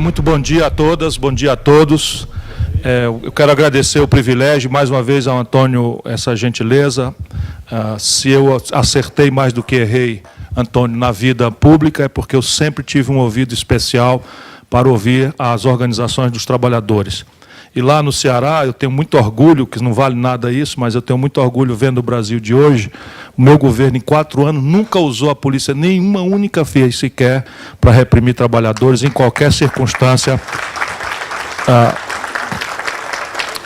Muito bom dia a todas, bom dia a todos. Eu quero agradecer o privilégio, mais uma vez, ao Antônio, essa gentileza. Se eu acertei mais do que errei, Antônio, na vida pública, é porque eu sempre tive um ouvido especial para ouvir as organizações dos trabalhadores. E lá no Ceará, eu tenho muito orgulho, que não vale nada isso, mas eu tenho muito orgulho vendo o Brasil de hoje. O meu governo, em 4 anos, nunca usou a polícia nenhuma única vez sequer para reprimir trabalhadores, em qualquer circunstância.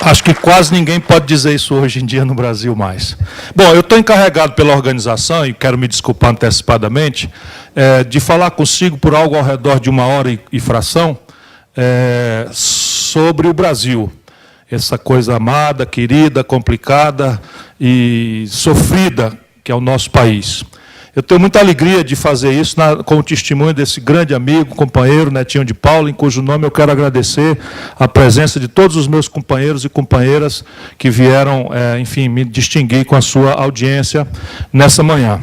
Acho que quase ninguém pode dizer isso hoje em dia no Brasil mais. Bom, eu estou encarregado pela organização, e quero me desculpar antecipadamente, de falar consigo por algo ao redor de 1h e fração, sobre o Brasil. Essa coisa amada, querida, complicada e sofrida que é o nosso país. Eu tenho muita alegria de fazer isso com o testemunho desse grande amigo, companheiro, Netinho de Paula, em cujo nome eu quero agradecer a presença de todos os meus companheiros e companheiras que vieram, enfim, me distinguir com a sua audiência nessa manhã.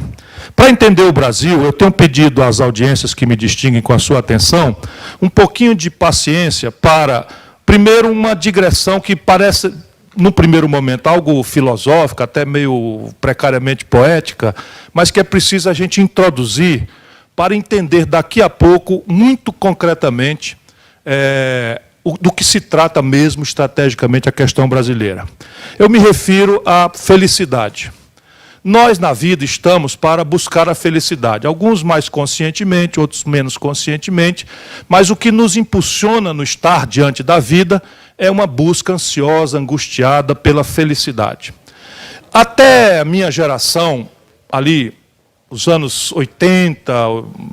Para entender o Brasil, eu tenho pedido às audiências que me distinguem com a sua atenção um pouquinho de paciência para, primeiro, uma digressão que parece, no primeiro momento, algo filosófica, até meio precariamente poética, mas que é preciso a gente introduzir para entender daqui a pouco, muito concretamente, do que se trata mesmo estrategicamente a questão brasileira. Eu me refiro à felicidade. Nós, na vida, estamos para buscar a felicidade. Alguns mais conscientemente, outros menos conscientemente, mas o que nos impulsiona no estar diante da vida é uma busca ansiosa, angustiada pela felicidade. Até a minha geração, ali, os anos 80,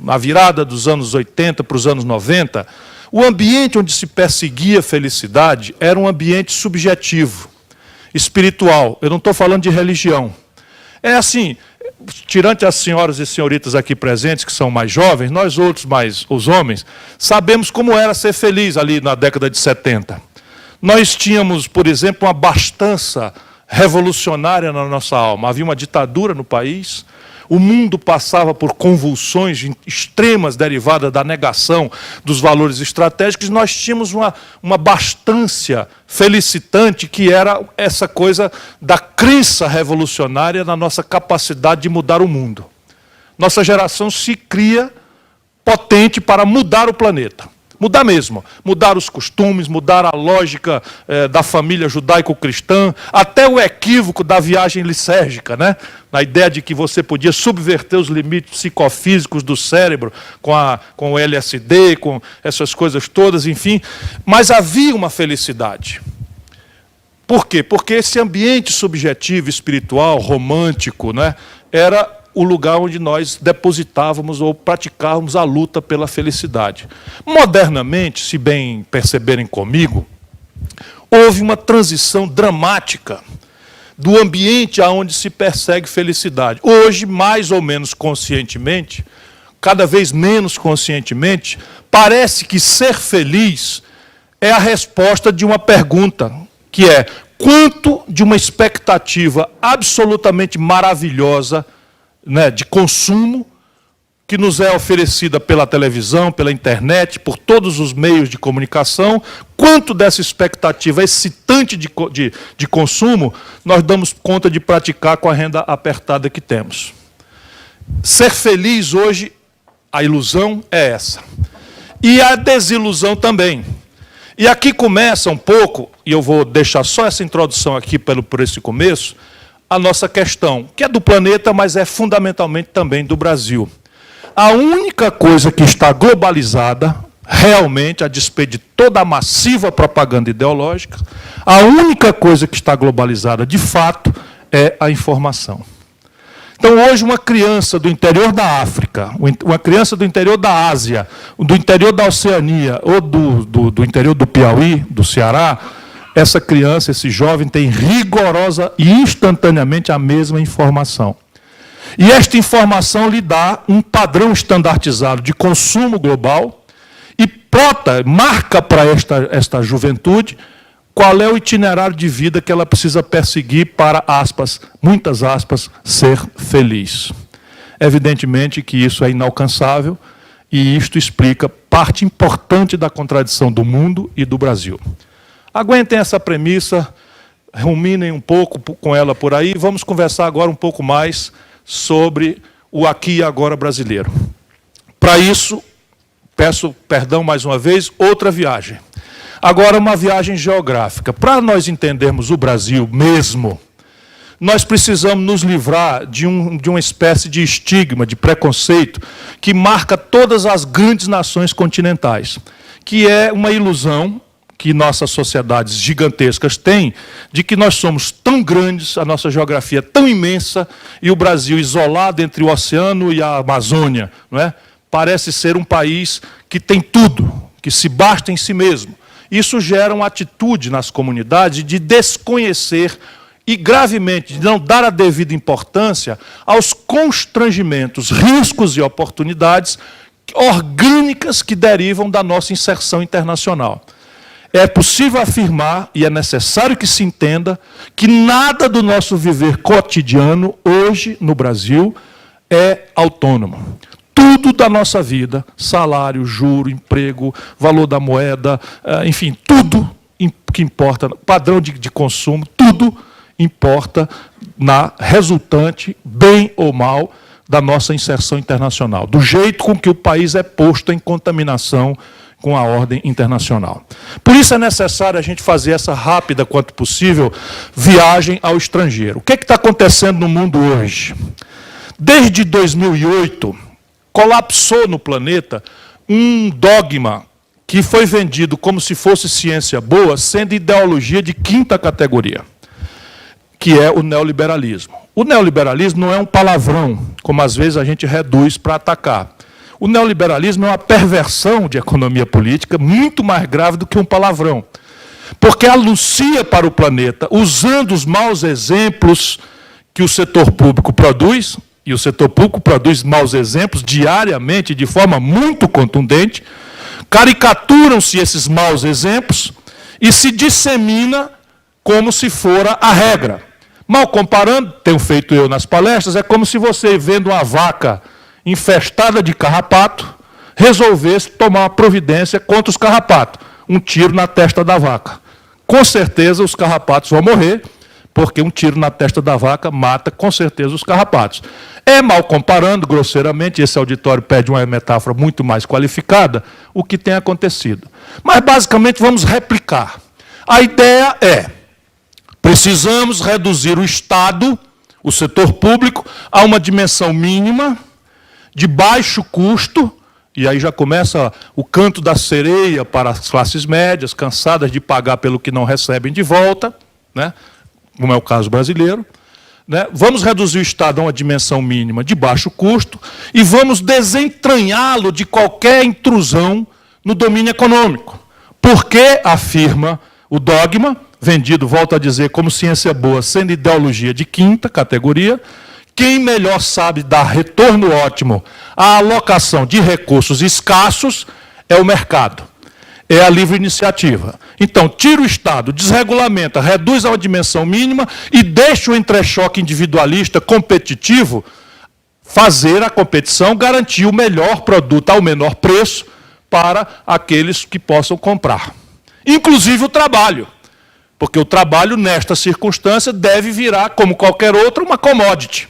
a virada dos anos 80 para os anos 90, o ambiente onde se perseguia a felicidade era um ambiente subjetivo, espiritual. Eu não estou falando de religião. É assim, tirante as senhoras e senhoritas aqui presentes, que são mais jovens, nós outros, mais os homens, sabemos como era ser feliz ali na década de 70. Nós tínhamos, por exemplo, uma abastança revolucionária na nossa alma. Havia uma ditadura no país, o mundo passava por convulsões extremas derivadas da negação dos valores estratégicos, e nós tínhamos uma bastância felicitante, que era essa coisa da crença revolucionária na nossa capacidade de mudar o mundo. Nossa geração se cria potente para mudar o planeta. Mudar mesmo, mudar os costumes, mudar a lógica da família judaico-cristã, até o equívoco da viagem lisérgica, né? Na ideia de que você podia subverter os limites psicofísicos do cérebro com o LSD, com essas coisas todas, enfim. Mas havia uma felicidade. Por quê? Porque esse ambiente subjetivo, espiritual, romântico, né, era o lugar onde nós depositávamos ou praticávamos a luta pela felicidade. Modernamente, se bem perceberem comigo, houve uma transição dramática do ambiente aonde se persegue felicidade. Hoje, mais ou menos conscientemente, cada vez menos conscientemente, parece que ser feliz é a resposta de uma pergunta, que é: quanto de uma expectativa absolutamente maravilhosa, né, de consumo, que nos é oferecida pela televisão, pela internet, por todos os meios de comunicação, quanto dessa expectativa excitante de consumo nós damos conta de praticar com a renda apertada que temos. Ser feliz hoje, a ilusão é essa. E a desilusão também. E aqui começa um pouco, e eu vou deixar só essa introdução aqui por esse começo, a nossa questão, que é do planeta, mas é fundamentalmente também do Brasil. A única coisa que está globalizada, realmente, a despeito de toda a massiva propaganda ideológica, a única coisa que está globalizada, de fato, é a informação. Então, hoje, uma criança do interior da África, uma criança do interior da Ásia, do interior da Oceania, ou do interior do Piauí, do Ceará, essa criança, esse jovem, tem rigorosa e instantaneamente a mesma informação. E esta informação lhe dá um padrão estandartizado de consumo global e marca para esta juventude qual é o itinerário de vida que ela precisa perseguir para, aspas, muitas aspas, ser feliz. Evidentemente que isso é inalcançável e isto explica parte importante da contradição do mundo e do Brasil. Aguentem essa premissa, ruminem um pouco com ela por aí, vamos conversar agora um pouco mais sobre o aqui e agora brasileiro. Para isso, peço perdão mais uma vez, outra viagem. Agora, uma viagem geográfica. Para nós entendermos o Brasil mesmo, nós precisamos nos livrar de uma espécie de estigma, de preconceito, que marca todas as grandes nações continentais, que é uma ilusão que nossas sociedades gigantescas têm, de que nós somos tão grandes, a nossa geografia é tão imensa, e o Brasil isolado entre o oceano e a Amazônia, não é? Parece ser um país que tem tudo, que se basta em si mesmo. Isso gera uma atitude nas comunidades de desconhecer e gravemente de não dar a devida importância aos constrangimentos, riscos e oportunidades orgânicas que derivam da nossa inserção internacional. É possível afirmar, e é necessário que se entenda, que nada do nosso viver cotidiano, hoje, no Brasil, é autônomo. Tudo da nossa vida, salário, juro, emprego, valor da moeda, enfim, tudo que importa, padrão de consumo, tudo importa na resultante, bem ou mal, da nossa inserção internacional, do jeito com que o país é posto em contaminação com a ordem internacional. Por isso é necessário a gente fazer essa rápida, quanto possível, viagem ao estrangeiro. O que está acontecendo no mundo hoje? Desde 2008, colapsou no planeta um dogma que foi vendido como se fosse ciência boa, sendo ideologia de quinta categoria, que é o neoliberalismo. O neoliberalismo não é um palavrão, como às vezes a gente reduz para atacar. O neoliberalismo é uma perversão de economia política muito mais grave do que um palavrão, porque anuncia para o planeta, usando os maus exemplos que o setor público produz, e o setor público produz maus exemplos diariamente, de forma muito contundente, caricaturam-se esses maus exemplos e se dissemina como se fora a regra. Mal comparando, tenho feito eu nas palestras, é como se você, vendo uma vaca infestada de carrapato, resolvesse tomar uma providência contra os carrapatos, um tiro na testa da vaca. Com certeza os carrapatos vão morrer, porque um tiro na testa da vaca mata, com certeza, os carrapatos. É, mal comparando, grosseiramente, esse auditório pede uma metáfora muito mais qualificada, o que tem acontecido. Mas, basicamente, vamos replicar. A ideia é, precisamos reduzir o Estado, o setor público, a uma dimensão mínima, de baixo custo, e aí já começa o canto da sereia para as classes médias, cansadas de pagar pelo que não recebem de volta, né? Como é o caso brasileiro. Né? Vamos reduzir o Estado a uma dimensão mínima de baixo custo e vamos desentranhá-lo de qualquer intrusão no domínio econômico. Porque, afirma o dogma, vendido, volto a dizer, como ciência boa, sendo ideologia de quinta categoria, quem melhor sabe dar retorno ótimo à alocação de recursos escassos é o mercado, é a livre iniciativa. Então, tira o Estado, desregulamenta, reduz a uma dimensão mínima e deixa o entrechoque individualista competitivo fazer a competição, garantir o melhor produto ao menor preço para aqueles que possam comprar. Inclusive o trabalho, porque o trabalho, nesta circunstância, deve virar, como qualquer outro, uma commodity.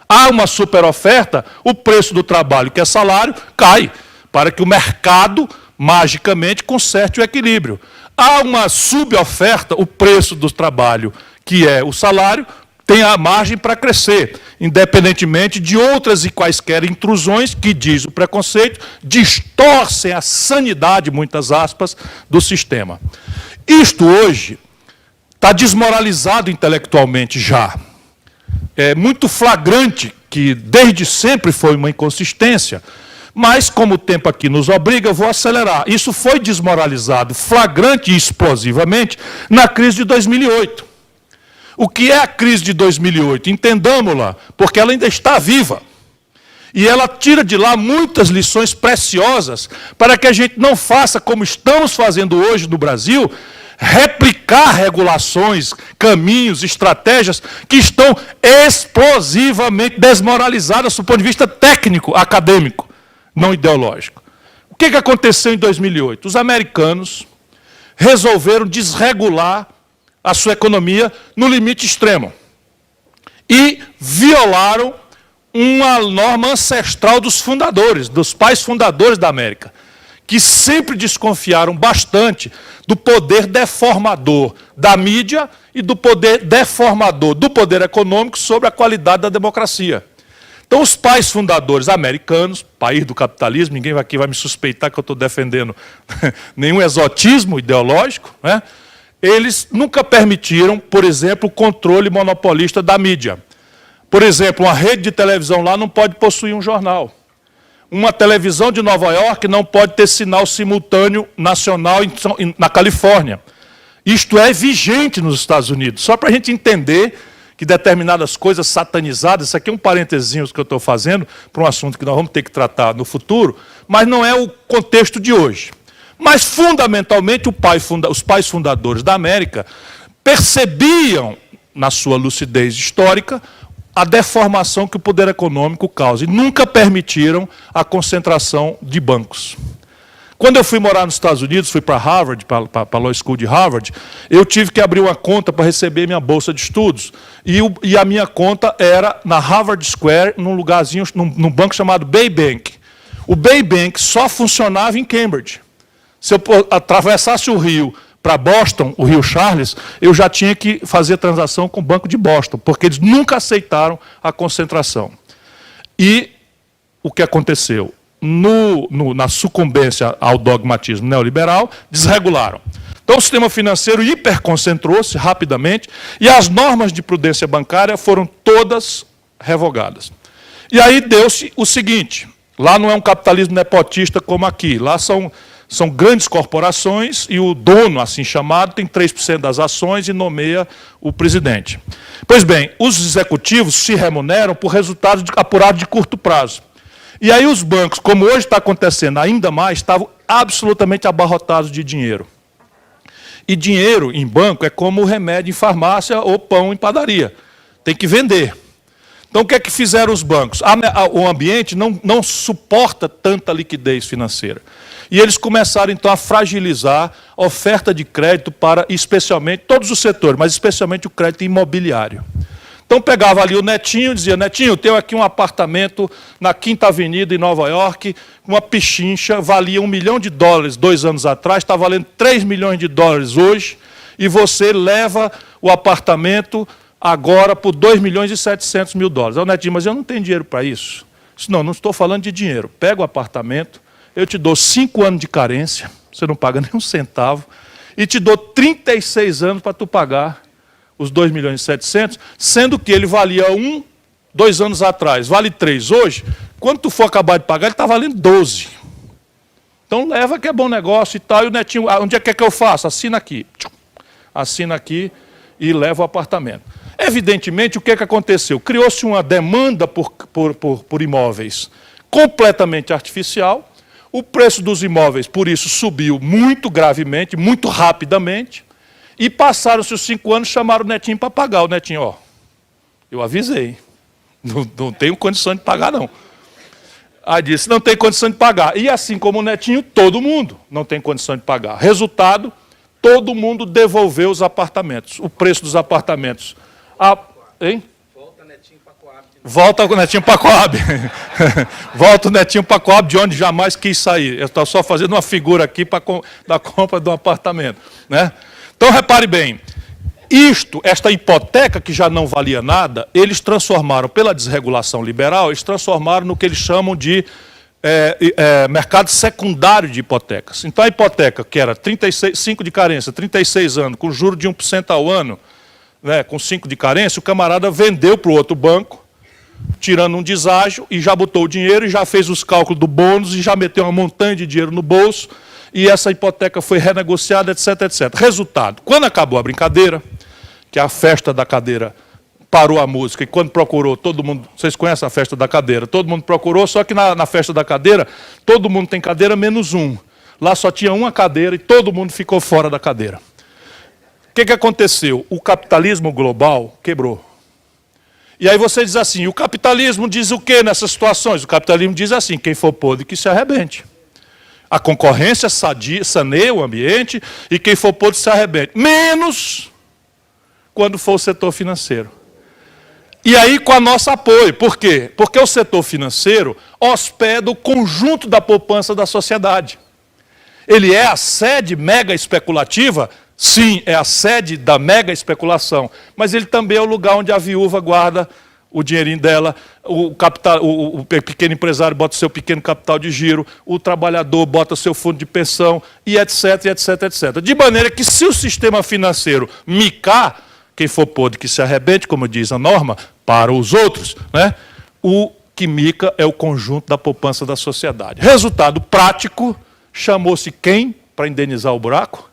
Há uma superoferta, o preço do trabalho, que é salário, cai, para que o mercado, magicamente, conserte o equilíbrio. Há uma suboferta, o preço do trabalho, que é o salário, tem a margem para crescer, independentemente de outras e quaisquer intrusões que, diz o preconceito, distorcem a sanidade, muitas aspas, do sistema. Isto hoje está desmoralizado intelectualmente já. É muito flagrante que desde sempre foi uma inconsistência, mas como o tempo aqui nos obriga, eu vou acelerar. Isso foi desmoralizado flagrante e explosivamente na crise de 2008. O que é a crise de 2008? Entendamos-la, porque ela ainda está viva. E ela tira de lá muitas lições preciosas para que a gente não faça como estamos fazendo hoje no Brasil, replicar regulações, caminhos, estratégias que estão explosivamente desmoralizadas do ponto de vista técnico, acadêmico, não ideológico. O que aconteceu em 2008? Os americanos resolveram desregular a sua economia no limite extremo e violaram uma norma ancestral dos fundadores, dos pais fundadores da América, que sempre desconfiaram bastante do poder deformador da mídia e do poder deformador do poder econômico sobre a qualidade da democracia. Então, os pais fundadores americanos, país do capitalismo, ninguém aqui vai me suspeitar que eu estou defendendo nenhum exotismo ideológico, né? Eles nunca permitiram, por exemplo, o controle monopolista da mídia. Por exemplo, uma rede de televisão lá não pode possuir um jornal. Uma televisão de Nova York não pode ter sinal simultâneo nacional na Califórnia. Isto é vigente nos Estados Unidos. Só para a gente entender que determinadas coisas satanizadas, isso aqui é um parênteses que eu estou fazendo para um assunto que nós vamos ter que tratar no futuro, mas não é o contexto de hoje. Mas, fundamentalmente, os pais fundadores da América percebiam, na sua lucidez histórica, a deformação que o poder econômico causa e nunca permitiram a concentração de bancos. Quando eu fui morar nos Estados Unidos, fui para Harvard, para a Law School de Harvard, eu tive que abrir uma conta para receber minha bolsa de estudos. E a minha conta era na Harvard Square, num lugarzinho, num banco chamado Bay Bank. O Bay Bank só funcionava em Cambridge. Se eu atravessasse o rio para Boston, o rio Charles, eu já tinha que fazer transação com o Banco de Boston, porque eles nunca aceitaram a concentração. E o que aconteceu? Na sucumbência ao dogmatismo neoliberal, desregularam. Então, o sistema financeiro hiperconcentrou-se rapidamente e as normas de prudência bancária foram todas revogadas. E aí deu-se o seguinte, lá não é um capitalismo nepotista como aqui, lá são grandes corporações e o dono, assim chamado, tem 3% das ações e nomeia o presidente. Pois bem, os executivos se remuneram por resultados apurados de curto prazo. E aí os bancos, como hoje está acontecendo ainda mais, estavam absolutamente abarrotados de dinheiro. E dinheiro em banco é como remédio em farmácia ou pão em padaria. Tem que vender. Então, o que é que fizeram os bancos? O ambiente não suporta tanta liquidez financeira. E eles começaram, então, a fragilizar a oferta de crédito para, especialmente, todos os setores, mas especialmente o crédito imobiliário. Então, pegava ali o Netinho e dizia, Netinho, eu tenho aqui um apartamento na Quinta Avenida, em Nova York, uma pichincha, valia $1 milhão 2 anos atrás, está valendo $3 milhões hoje, e você leva o apartamento agora por $2 milhões e 700 mil. Aí o Netinho, mas eu não tenho dinheiro para isso. Disse, não estou falando de dinheiro. Pega o apartamento, eu te dou 5 anos de carência, você não paga nem um centavo, e te dou 36 anos para tu pagar os 2 milhões e 700, sendo que ele valia 2 anos atrás, vale 3 hoje, quando tu for acabar de pagar, ele está valendo 12. Então leva que é bom negócio e tal, e o Netinho, onde é que eu faço? Assina aqui. Assina aqui e leva o apartamento. Evidentemente, o que aconteceu? Criou-se uma demanda por imóveis completamente artificial, o preço dos imóveis, por isso, subiu muito gravemente, muito rapidamente, e passaram-se os 5 anos, chamaram o Netinho para pagar. O Netinho, ó, eu avisei, não tenho condição de pagar, não. Aí disse, não tem condição de pagar. E assim como o Netinho, todo mundo não tem condição de pagar. Resultado, todo mundo devolveu os apartamentos. O preço dos apartamentos. Hein? Volta o Netinho para Coab. Volta o Netinho para Coab. Volta o Netinho para Coab, de onde jamais quis sair. Eu estou só fazendo uma figura aqui da compra de um apartamento, né? Então, repare bem, esta hipoteca que já não valia nada, eles transformaram, pela desregulação liberal, eles transformaram no que eles chamam de mercado secundário de hipotecas. Então, a hipoteca, que era 5 de carência, 36 anos, com juro de 1% ao ano, né, com 5 de carência, o camarada vendeu para o outro banco, tirando um deságio, e já botou o dinheiro, e já fez os cálculos do bônus, e já meteu uma montanha de dinheiro no bolso, e essa hipoteca foi renegociada, etc, etc. Resultado, quando acabou a brincadeira, que a festa da cadeira parou a música, e quando procurou, todo mundo, vocês conhecem a festa da cadeira, todo mundo procurou, só que na festa da cadeira, todo mundo tem cadeira menos um. Lá só tinha uma cadeira e todo mundo ficou fora da cadeira. O que aconteceu? O capitalismo global quebrou. E aí você diz assim, o capitalismo diz o quê nessas situações? O capitalismo diz assim, quem for podre que se arrebente. A concorrência saneia o ambiente e quem for podre se arrebente. Menos quando for o setor financeiro. E aí com o nosso apoio. Por quê? Porque o setor financeiro hospeda o conjunto da poupança da sociedade. Ele é a sede mega especulativa? Sim, é a sede da mega especulação. Mas ele também é o lugar onde a viúva guarda o dinheirinho dela, o pequeno empresário bota o seu pequeno capital de giro, o trabalhador bota o seu fundo de pensão, e etc, etc, etc. De maneira que se o sistema financeiro micar, quem for podre que se arrebente, como diz a norma, para os outros, né? O que mica é o conjunto da poupança da sociedade. Resultado prático, chamou-se quem para indenizar o buraco?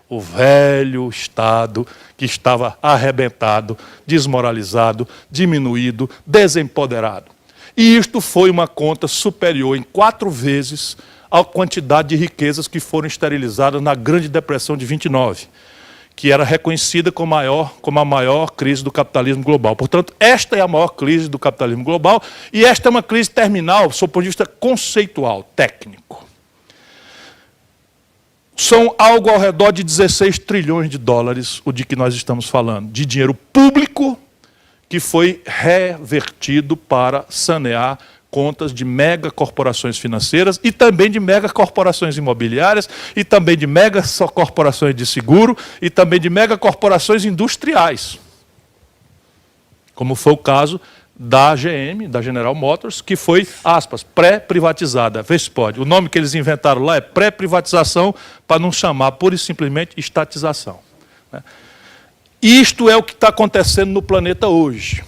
O velho Estado que estava arrebentado, desmoralizado, diminuído, desempoderado. E isto foi uma conta superior em 4 vezes à quantidade de riquezas que foram esterilizadas na Grande Depressão de 29, que era reconhecida como a maior crise do capitalismo global. Portanto, esta é a maior crise do capitalismo global e esta é uma crise terminal, do ponto de vista conceitual, técnico. São algo ao redor de 16 trilhões de dólares, o de que nós estamos falando, de dinheiro público que foi revertido para sanear contas de mega corporações financeiras e também de mega corporações imobiliárias e também de mega corporações de seguro e também de mega corporações industriais. Como foi o caso da GM, da General Motors, que foi, aspas, pré-privatizada. Vê se pode. O nome que eles inventaram lá é pré-privatização, para não chamar pura e simplesmente estatização. Isto é o que está acontecendo no planeta hoje.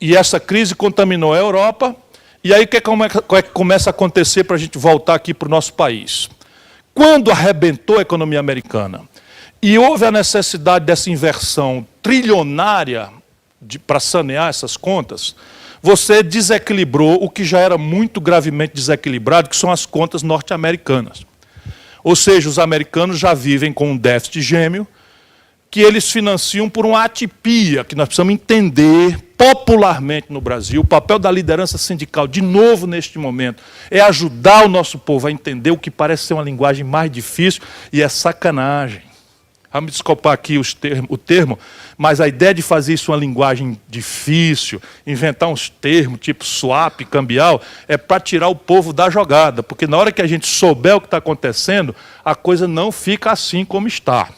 E essa crise contaminou a Europa, e aí o que começa a acontecer para a gente voltar aqui para o nosso país? Quando arrebentou a economia americana e houve a necessidade dessa inversão trilionária para sanear essas contas, você desequilibrou o que já era muito gravemente desequilibrado, que são as contas norte-americanas. Ou seja, os americanos já vivem com um déficit gêmeo, que eles financiam por uma atipia, que nós precisamos entender popularmente no Brasil. O papel da liderança sindical, de novo neste momento, é ajudar o nosso povo a entender o que parece ser uma linguagem mais difícil, e é sacanagem. Vamos desculpar aqui o termo, mas a ideia de fazer isso uma linguagem difícil, inventar uns termos tipo swap, cambial, é para tirar o povo da jogada, porque na hora que a gente souber o que está acontecendo, a coisa não fica assim como está.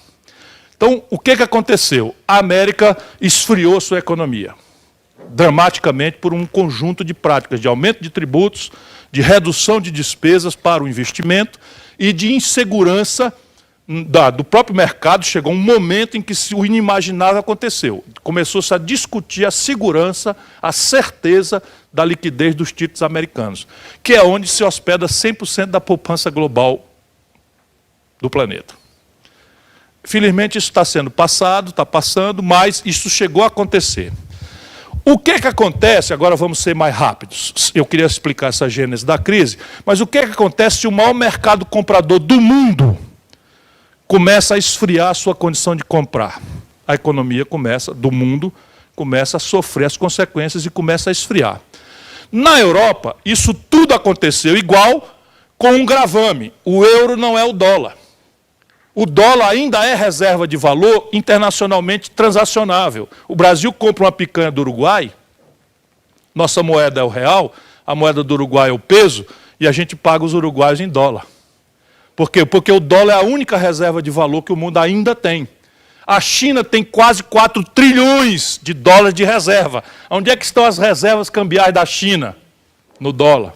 Então, o que aconteceu? A América esfriou sua economia, dramaticamente por um conjunto de práticas de aumento de tributos, de redução de despesas para o investimento e de insegurança do próprio mercado. Chegou um momento em que o inimaginável aconteceu. Começou-se a discutir a segurança, a certeza da liquidez dos títulos americanos, que é onde se hospeda 100% da poupança global do planeta. Felizmente isso está sendo passado, está passando, mas isso chegou a acontecer. O que acontece, agora vamos ser mais rápidos, eu queria explicar essa gênese da crise, mas o que acontece se o maior mercado comprador do mundo começa a esfriar a sua condição de comprar? A economia do mundo começa a sofrer as consequências e começa a esfriar. Na Europa, isso tudo aconteceu igual, com um gravame: o euro não é o dólar. O dólar ainda é reserva de valor internacionalmente transacionável. O Brasil compra uma picanha do Uruguai, nossa moeda é o real, a moeda do Uruguai é o peso, e a gente paga os uruguaios em dólar. Por quê? Porque o dólar é a única reserva de valor que o mundo ainda tem. A China tem quase 4 trilhões de dólares de reserva. Onde é que estão as reservas cambiais da China? No dólar.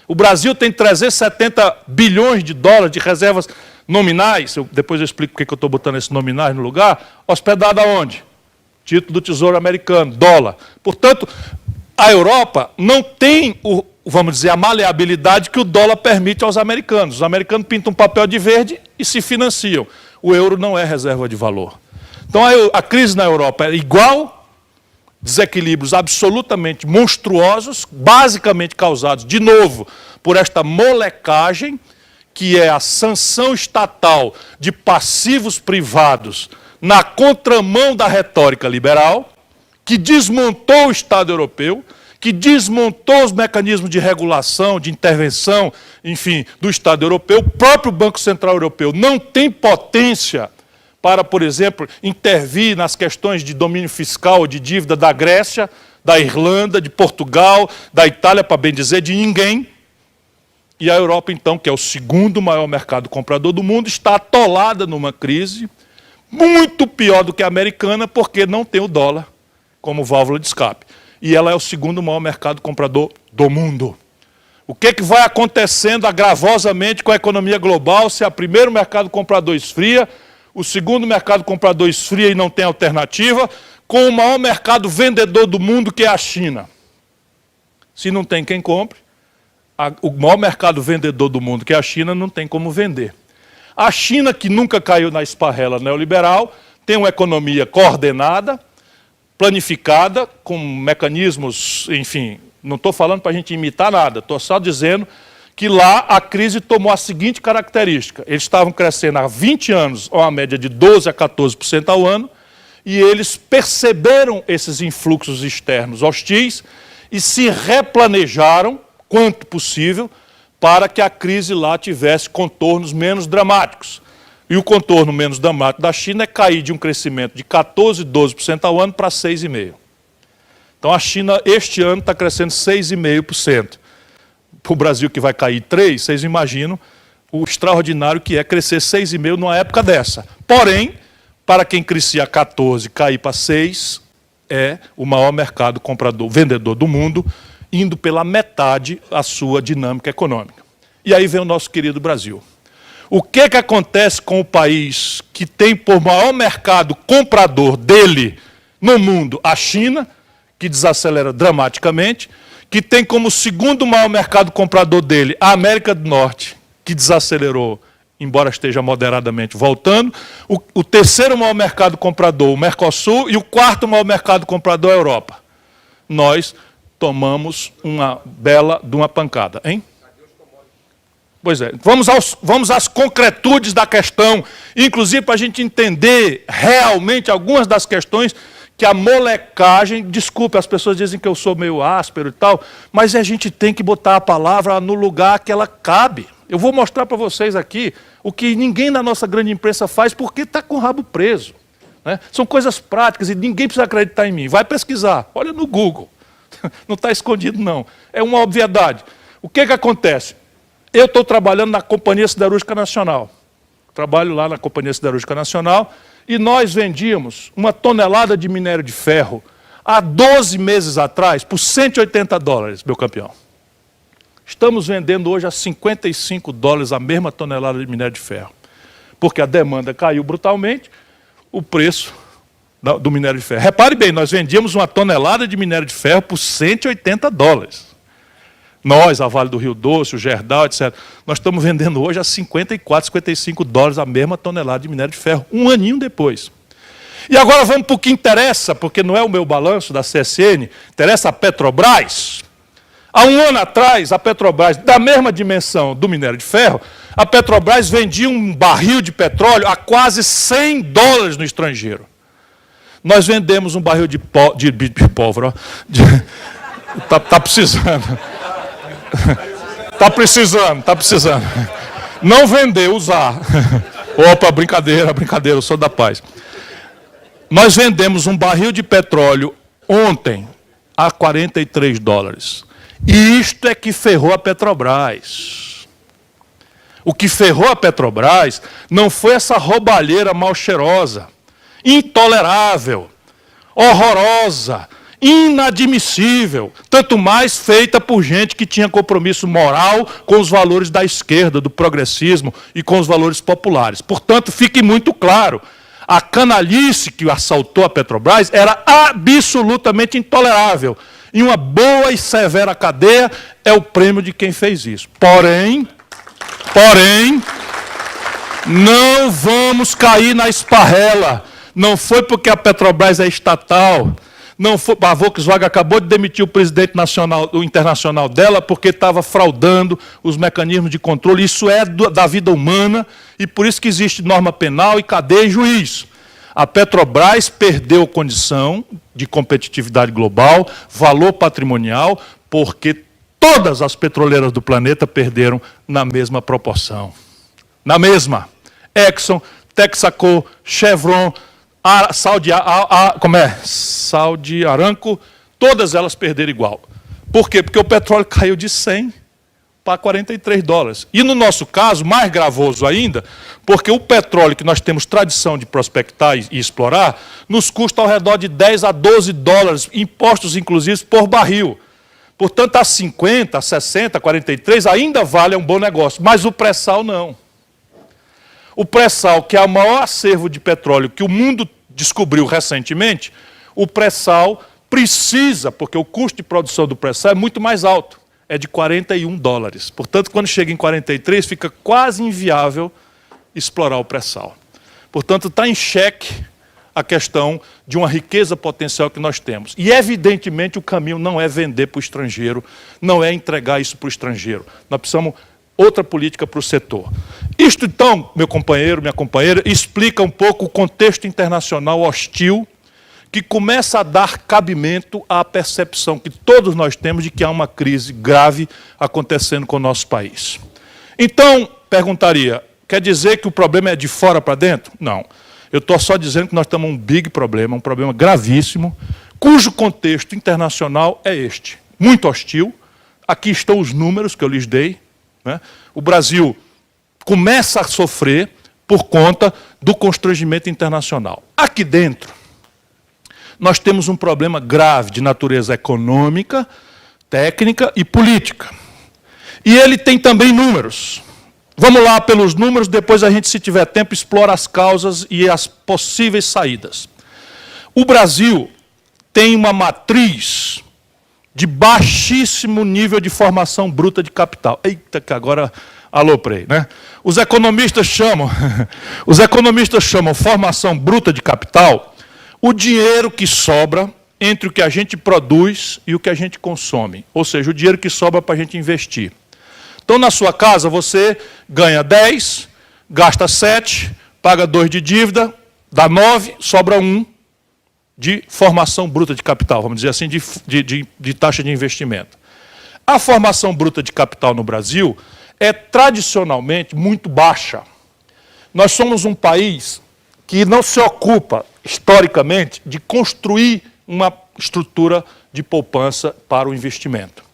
O Brasil tem 370 bilhões de dólares de reservas nominais, depois eu explico porque eu estou botando esses nominais no lugar, hospedado aonde? Título do Tesouro Americano, dólar. Portanto, a Europa não tem, vamos dizer, a maleabilidade que o dólar permite aos americanos. Os americanos pintam um papel de verde e se financiam. O euro não é reserva de valor. Então a crise na Europa é igual, desequilíbrios absolutamente monstruosos, basicamente causados, de novo, por esta molecagem, que é a sanção estatal de passivos privados na contramão da retórica liberal, que desmontou o Estado europeu, que desmontou os mecanismos de regulação, de intervenção, enfim, do Estado europeu. O próprio Banco Central Europeu não tem potência para, por exemplo, intervir nas questões de domínio fiscal ou de dívida da Grécia, da Irlanda, de Portugal, da Itália, para bem dizer, de ninguém. E a Europa, então, que é o segundo maior mercado comprador do mundo, está atolada numa crise muito pior do que a americana, porque não tem o dólar como válvula de escape. E ela é o segundo maior mercado comprador do mundo. O que vai acontecendo agravosamente com a economia global se o primeiro mercado comprador esfria, o segundo mercado comprador esfria e não tem alternativa, com o maior mercado vendedor do mundo, que é a China? Se não tem quem compre, o maior mercado vendedor do mundo, que é a China, não tem como vender. A China, que nunca caiu na esparrela neoliberal, tem uma economia coordenada, planificada, com mecanismos, enfim, não estou falando para a gente imitar nada, estou só dizendo que lá a crise tomou a seguinte característica: eles estavam crescendo há 20 anos, uma média de 12% a 14% ao ano, e eles perceberam esses influxos externos hostis e se replanejaram, quanto possível, para que a crise lá tivesse contornos menos dramáticos. E o contorno menos dramático da China é cair de um crescimento de 14%, 12% ao ano para 6,5%. Então a China, este ano, está crescendo 6,5%. Para o Brasil, que vai cair 3%, vocês imaginam o extraordinário que é crescer 6,5% numa época dessa. Porém, para quem crescia 14%, cair para 6%, é o maior mercado vendedor do mundo, indo pela metade a sua dinâmica econômica. E aí vem o nosso querido Brasil. O que acontece com o país que tem por maior mercado comprador dele no mundo a China, que desacelera dramaticamente, que tem como segundo maior mercado comprador dele a América do Norte, que desacelerou, embora esteja moderadamente voltando, o terceiro maior mercado comprador, o Mercosul, e o quarto maior mercado comprador, a Europa. Nós tomamos uma bela de uma pancada, hein? Pois é, vamos às concretudes da questão, inclusive para a gente entender realmente algumas das questões que a molecagem... Desculpe, as pessoas dizem que eu sou meio áspero e tal, mas a gente tem que botar a palavra no lugar que ela cabe. Eu vou mostrar para vocês aqui o que ninguém na nossa grande imprensa faz porque está com o rabo preso, né? São coisas práticas e ninguém precisa acreditar em mim. Vai pesquisar, olha no Google. Não está escondido, não. É uma obviedade. O que acontece? Eu estou trabalhando na Companhia Siderúrgica Nacional. Trabalho lá na Companhia Siderúrgica Nacional e nós vendíamos uma tonelada de minério de ferro há 12 meses atrás por $180, meu campeão. Estamos vendendo hoje a $55 a mesma tonelada de minério de ferro. Porque a demanda caiu brutalmente, o preço do minério de ferro. Repare bem, nós vendíamos uma tonelada de minério de ferro por $180. Nós, a Vale do Rio Doce, o Gerdau, etc. Nós estamos vendendo hoje a $54, $55 a mesma tonelada de minério de ferro, um aninho depois. E agora vamos para o que interessa, porque não é o meu balanço da CSN, interessa a Petrobras. Há um ano atrás, a Petrobras, da mesma dimensão do minério de ferro, a Petrobras vendia um barril de petróleo a quase $100 no estrangeiro. Nós vendemos um barril de pólvora. Está precisando. Está precisando. Não vender, usar. Opa, brincadeira, eu sou da paz. Nós vendemos um barril de petróleo ontem a $43. E isto é que ferrou a Petrobras. O que ferrou a Petrobras não foi essa roubalheira mal cheirosa, intolerável, horrorosa, inadmissível, tanto mais feita por gente que tinha compromisso moral com os valores da esquerda, do progressismo e com os valores populares. Portanto, fique muito claro, a canalice que assaltou a Petrobras era absolutamente intolerável. E uma boa e severa cadeia é o prêmio de quem fez isso. Porém, não vamos cair na esparrela. Não foi porque a Petrobras é estatal. Não foi, a Volkswagen acabou de demitir o presidente internacional dela porque estava fraudando os mecanismos de controle. Isso é da vida humana e por isso que existe norma penal e cadeia e juiz. A Petrobras perdeu condição de competitividade global, valor patrimonial, porque todas as petroleiras do planeta perderam na mesma proporção. Na mesma. Exxon, Texaco, Chevron, Saudi Aramco, todas elas perderam igual. Por quê? Porque o petróleo caiu de 100 para 43 dólares. E no nosso caso, mais gravoso ainda, porque o petróleo que nós temos tradição de prospectar e explorar, nos custa ao redor de 10 a 12 dólares, impostos inclusive por barril. Portanto, a 50, a 60, a 43 ainda vale um bom negócio, mas o pré-sal não. O pré-sal, que é o maior acervo de petróleo que o mundo descobriu recentemente, o pré-sal precisa, porque o custo de produção do pré-sal é muito mais alto, é de 41 dólares. Portanto, quando chega em 43, fica quase inviável explorar o pré-sal. Portanto, está em xeque a questão de uma riqueza potencial que nós temos. E, evidentemente, o caminho não é vender para o estrangeiro, não é entregar isso para o estrangeiro. Nós precisamos outra política para o setor. Isto, então, meu companheiro, minha companheira, explica um pouco o contexto internacional hostil que começa a dar cabimento à percepção que todos nós temos de que há uma crise grave acontecendo com o nosso país. Então, perguntaria, quer dizer que o problema é de fora para dentro? Não. Eu estou só dizendo que nós temos um big problema, um problema gravíssimo, cujo contexto internacional é este. Muito hostil. Aqui estão os números que eu lhes dei, né? O Brasil começa a sofrer por conta do constrangimento internacional. Aqui dentro, nós temos um problema grave de natureza econômica, técnica e política. E ele tem também números. Vamos lá pelos números, depois a gente, se tiver tempo, explora as causas e as possíveis saídas. O Brasil tem uma matriz de baixíssimo nível de formação bruta de capital. Eita, que agora aloprei, né? Os economistas chamam formação bruta de capital o dinheiro que sobra entre o que a gente produz e o que a gente consome. Ou seja, o dinheiro que sobra para a gente investir. Então, na sua casa, você ganha 10, gasta 7, paga 2 de dívida, dá 9, sobra 1 de formação bruta de capital, vamos dizer assim, de taxa de investimento. A formação bruta de capital no Brasil é tradicionalmente muito baixa. Nós somos um país que não se ocupa, historicamente, de construir uma estrutura de poupança para o investimento.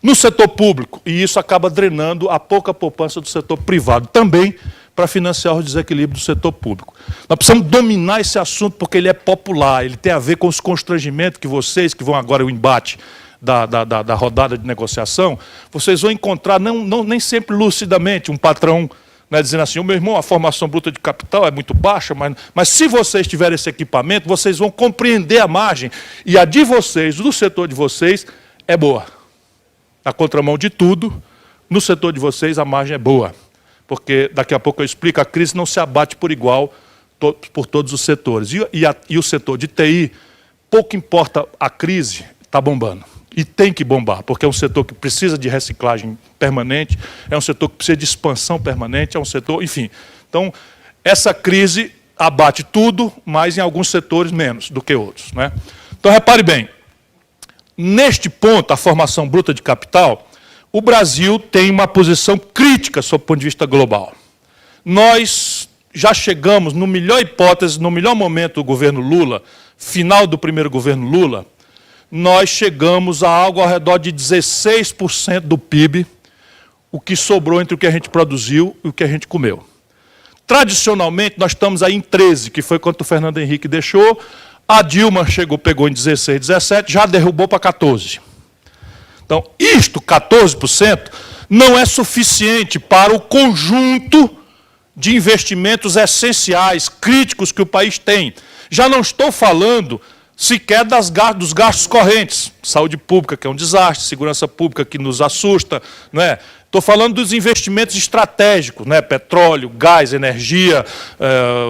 No setor público, e isso acaba drenando a pouca poupança do setor privado, também para financiar o desequilíbrio do setor público. Nós precisamos dominar esse assunto porque ele é popular, ele tem a ver com os constrangimentos que vocês, que vão agora ao embate da rodada de negociação, vocês vão encontrar, nem sempre lucidamente, um patrão, né, dizendo assim, meu irmão, a formação bruta de capital é muito baixa, mas se vocês tiverem esse equipamento, vocês vão compreender a margem, e a de vocês, do setor de vocês, é boa. Na contramão de tudo, no setor de vocês a margem é boa. Porque daqui a pouco eu explico, a crise não se abate por igual por todos os setores. E o setor de TI, pouco importa a crise, está bombando. E tem que bombar, porque é um setor que precisa de reciclagem permanente, é um setor que precisa de expansão permanente, é um setor, enfim. Então, essa crise abate tudo, mas em alguns setores menos do que outros, né? Então, repare bem, neste ponto, a formação bruta de capital, o Brasil tem uma posição crítica sob o ponto de vista global. Nós já chegamos, no melhor hipótese, no melhor momento do governo Lula, final do primeiro governo Lula, nós chegamos a algo ao redor de 16% do PIB, o que sobrou entre o que a gente produziu e o que a gente comeu. Tradicionalmente, nós estamos aí em 13%, que foi quanto o Fernando Henrique deixou. A Dilma pegou em 16%, 17%, já derrubou para 14%. Então, isto, 14%, não é suficiente para o conjunto de investimentos essenciais, críticos que o país tem. Já não estou falando sequer dos gastos correntes, saúde pública, que é um desastre, segurança pública, que nos assusta, não é? Estou falando dos investimentos estratégicos, né? Petróleo, gás, energia,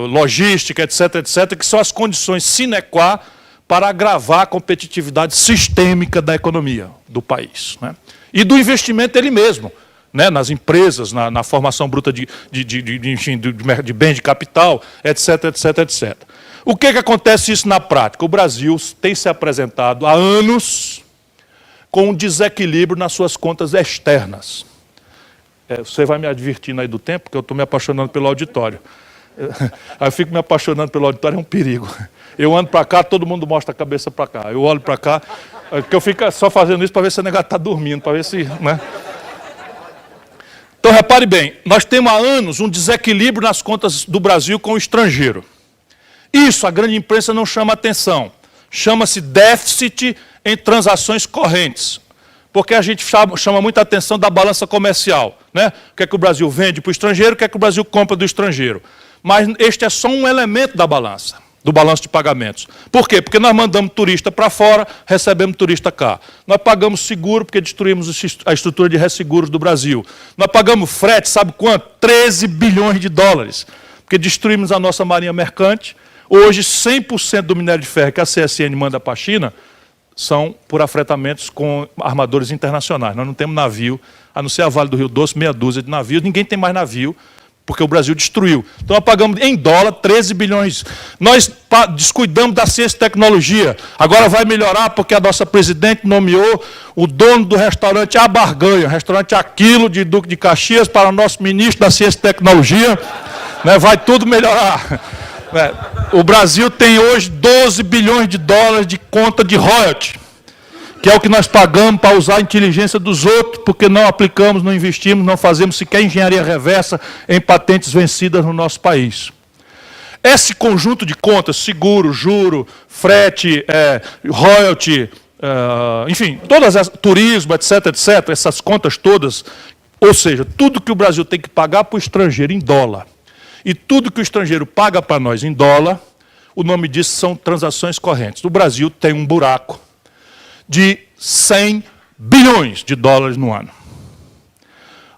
logística, etc., etc., que são as condições sine qua para agravar a competitividade sistêmica da economia do país, né? E do investimento ele mesmo, né? Nas empresas, na formação bruta de bens de capital, etc., etc., etc. O que acontece isso na prática? O Brasil tem se apresentado há anos com um desequilíbrio nas suas contas externas. Você vai me advertindo aí do tempo, porque eu estou me apaixonando pelo auditório. Aí eu fico me apaixonando pelo auditório, é um perigo. Eu ando para cá, todo mundo mostra a cabeça para cá. Eu olho para cá, porque eu fico só fazendo isso para ver se o negado está dormindo, para ver se... Né? Então, repare bem, nós temos há anos um desequilíbrio nas contas do Brasil com o estrangeiro. Isso a grande imprensa não chama atenção. Chama-se déficit em transações correntes. Porque a gente chama muita atenção da balança comercial. Né? O que é que o Brasil vende para o estrangeiro, o que é que o Brasil compra do estrangeiro. Mas este é só um elemento da balança, do balanço de pagamentos. Por quê? Porque nós mandamos turista para fora, recebemos turista cá. Nós pagamos seguro, porque destruímos a estrutura de resseguros do Brasil. Nós pagamos frete, sabe quanto? 13 bilhões de dólares. Porque destruímos a nossa marinha mercante. Hoje, 100% do minério de ferro que a CSN manda para a China são por afretamentos com armadores internacionais. Nós não temos navio, a não ser a Vale do Rio Doce, meia dúzia de navios, ninguém tem mais navio, porque o Brasil destruiu. Então, nós pagamos em dólar 13 bilhões. Nós descuidamos da ciência e tecnologia. Agora vai melhorar, porque a nossa presidente nomeou o dono do restaurante A Barganha, restaurante Aquilo de Duque de Caxias, para o nosso ministro da ciência e tecnologia. Né, vai tudo melhorar. O Brasil tem hoje 12 bilhões de dólares de conta de royalty, que é o que nós pagamos para usar a inteligência dos outros, porque não aplicamos, não investimos, não fazemos sequer engenharia reversa em patentes vencidas no nosso país. Esse conjunto de contas, seguro, juro, frete, royalty, enfim, turismo, etc., essas contas todas, ou seja, tudo que o Brasil tem que pagar para o estrangeiro em dólar, e tudo que o estrangeiro paga para nós em dólar, o nome disso são transações correntes. O Brasil tem um buraco de 100 bilhões de dólares no ano.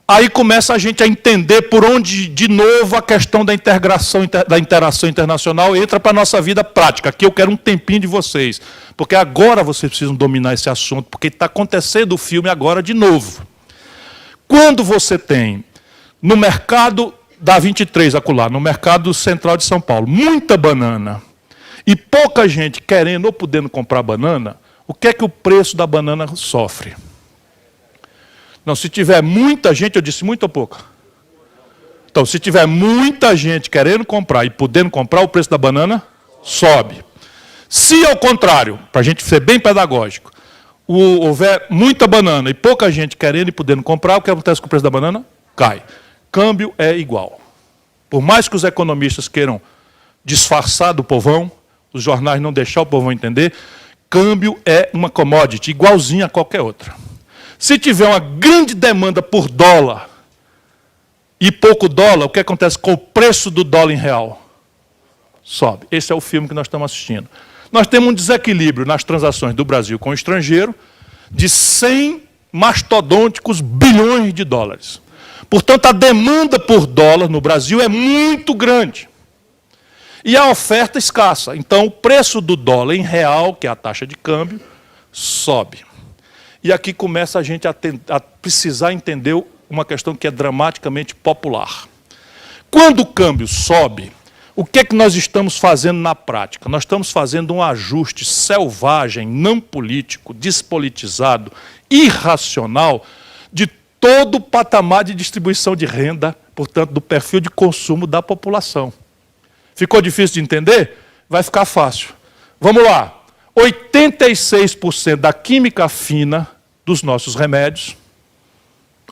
Aí começa a gente a entender por onde, de novo, a questão da interação internacional entra para a nossa vida prática. Aqui eu quero um tempinho de vocês, porque agora vocês precisam dominar esse assunto, porque está acontecendo o filme agora de novo. Quando você tem, no mercado da 23, acolá, no mercado central de São Paulo, muita banana e pouca gente querendo ou podendo comprar banana, o que é que o preço da banana sofre? Não, se tiver muita gente, eu disse muito ou pouca? Então, se tiver muita gente querendo comprar e podendo comprar, o preço da banana sobe. Se, ao contrário, para a gente ser bem pedagógico, houver muita banana e pouca gente querendo e podendo comprar, o que acontece com o preço da banana? Cai. Câmbio é igual. Por mais que os economistas queiram disfarçar do povão, os jornais não deixar o povão entender, câmbio é uma commodity, igualzinha a qualquer outra. Se tiver uma grande demanda por dólar e pouco dólar, o que acontece com o preço do dólar em real? Sobe. Esse é o filme que nós estamos assistindo. Nós temos um desequilíbrio nas transações do Brasil com o estrangeiro de 100 mastodônticos bilhões de dólares. Portanto, a demanda por dólar no Brasil é muito grande. E a oferta escassa. Então, o preço do dólar em real, que é a taxa de câmbio, sobe. E aqui começa a gente a precisar entender uma questão que é dramaticamente popular. Quando o câmbio sobe, o que é que nós estamos fazendo na prática? Nós estamos fazendo um ajuste selvagem, não político, despolitizado, irracional, de todo o patamar de distribuição de renda, portanto, do perfil de consumo da população. Ficou difícil de entender? Vai ficar fácil. Vamos lá. 86% da química fina dos nossos remédios,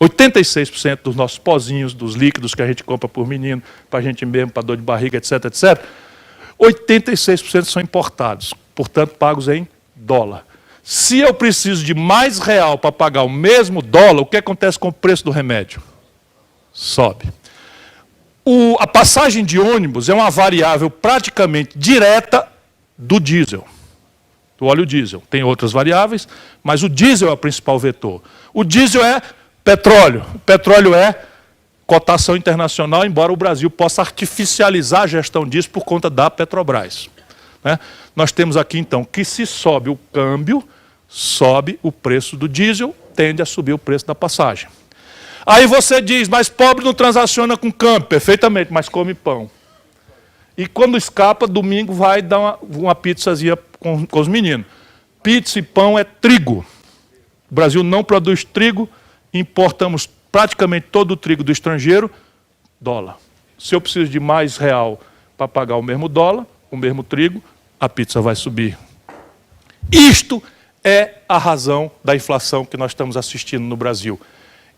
86% dos nossos pozinhos, dos líquidos que a gente compra por menino, para a gente mesmo, para dor de barriga, etc., 86% são importados, portanto, pagos em dólar. Se eu preciso de mais real para pagar o mesmo dólar, o que acontece com o preço do remédio? Sobe. A passagem de ônibus é uma variável praticamente direta do diesel, do óleo diesel. Tem outras variáveis, mas o diesel é o principal vetor. O diesel é petróleo. O petróleo é cotação internacional, embora o Brasil possa artificializar a gestão disso por conta da Petrobras. Né? Nós temos aqui, então, que se sobe o câmbio, sobe o preço do diesel, tende a subir o preço da passagem. Aí você diz, mas pobre não transaciona com câmbio. Perfeitamente, mas come pão. E quando escapa, domingo vai dar uma pizzazinha com os meninos. Pizza e pão é trigo. O Brasil não produz trigo, importamos praticamente todo o trigo do estrangeiro, dólar. Se eu preciso de mais real para pagar o mesmo dólar, o mesmo trigo, a pizza vai subir. Isto é a razão da inflação que nós estamos assistindo no Brasil.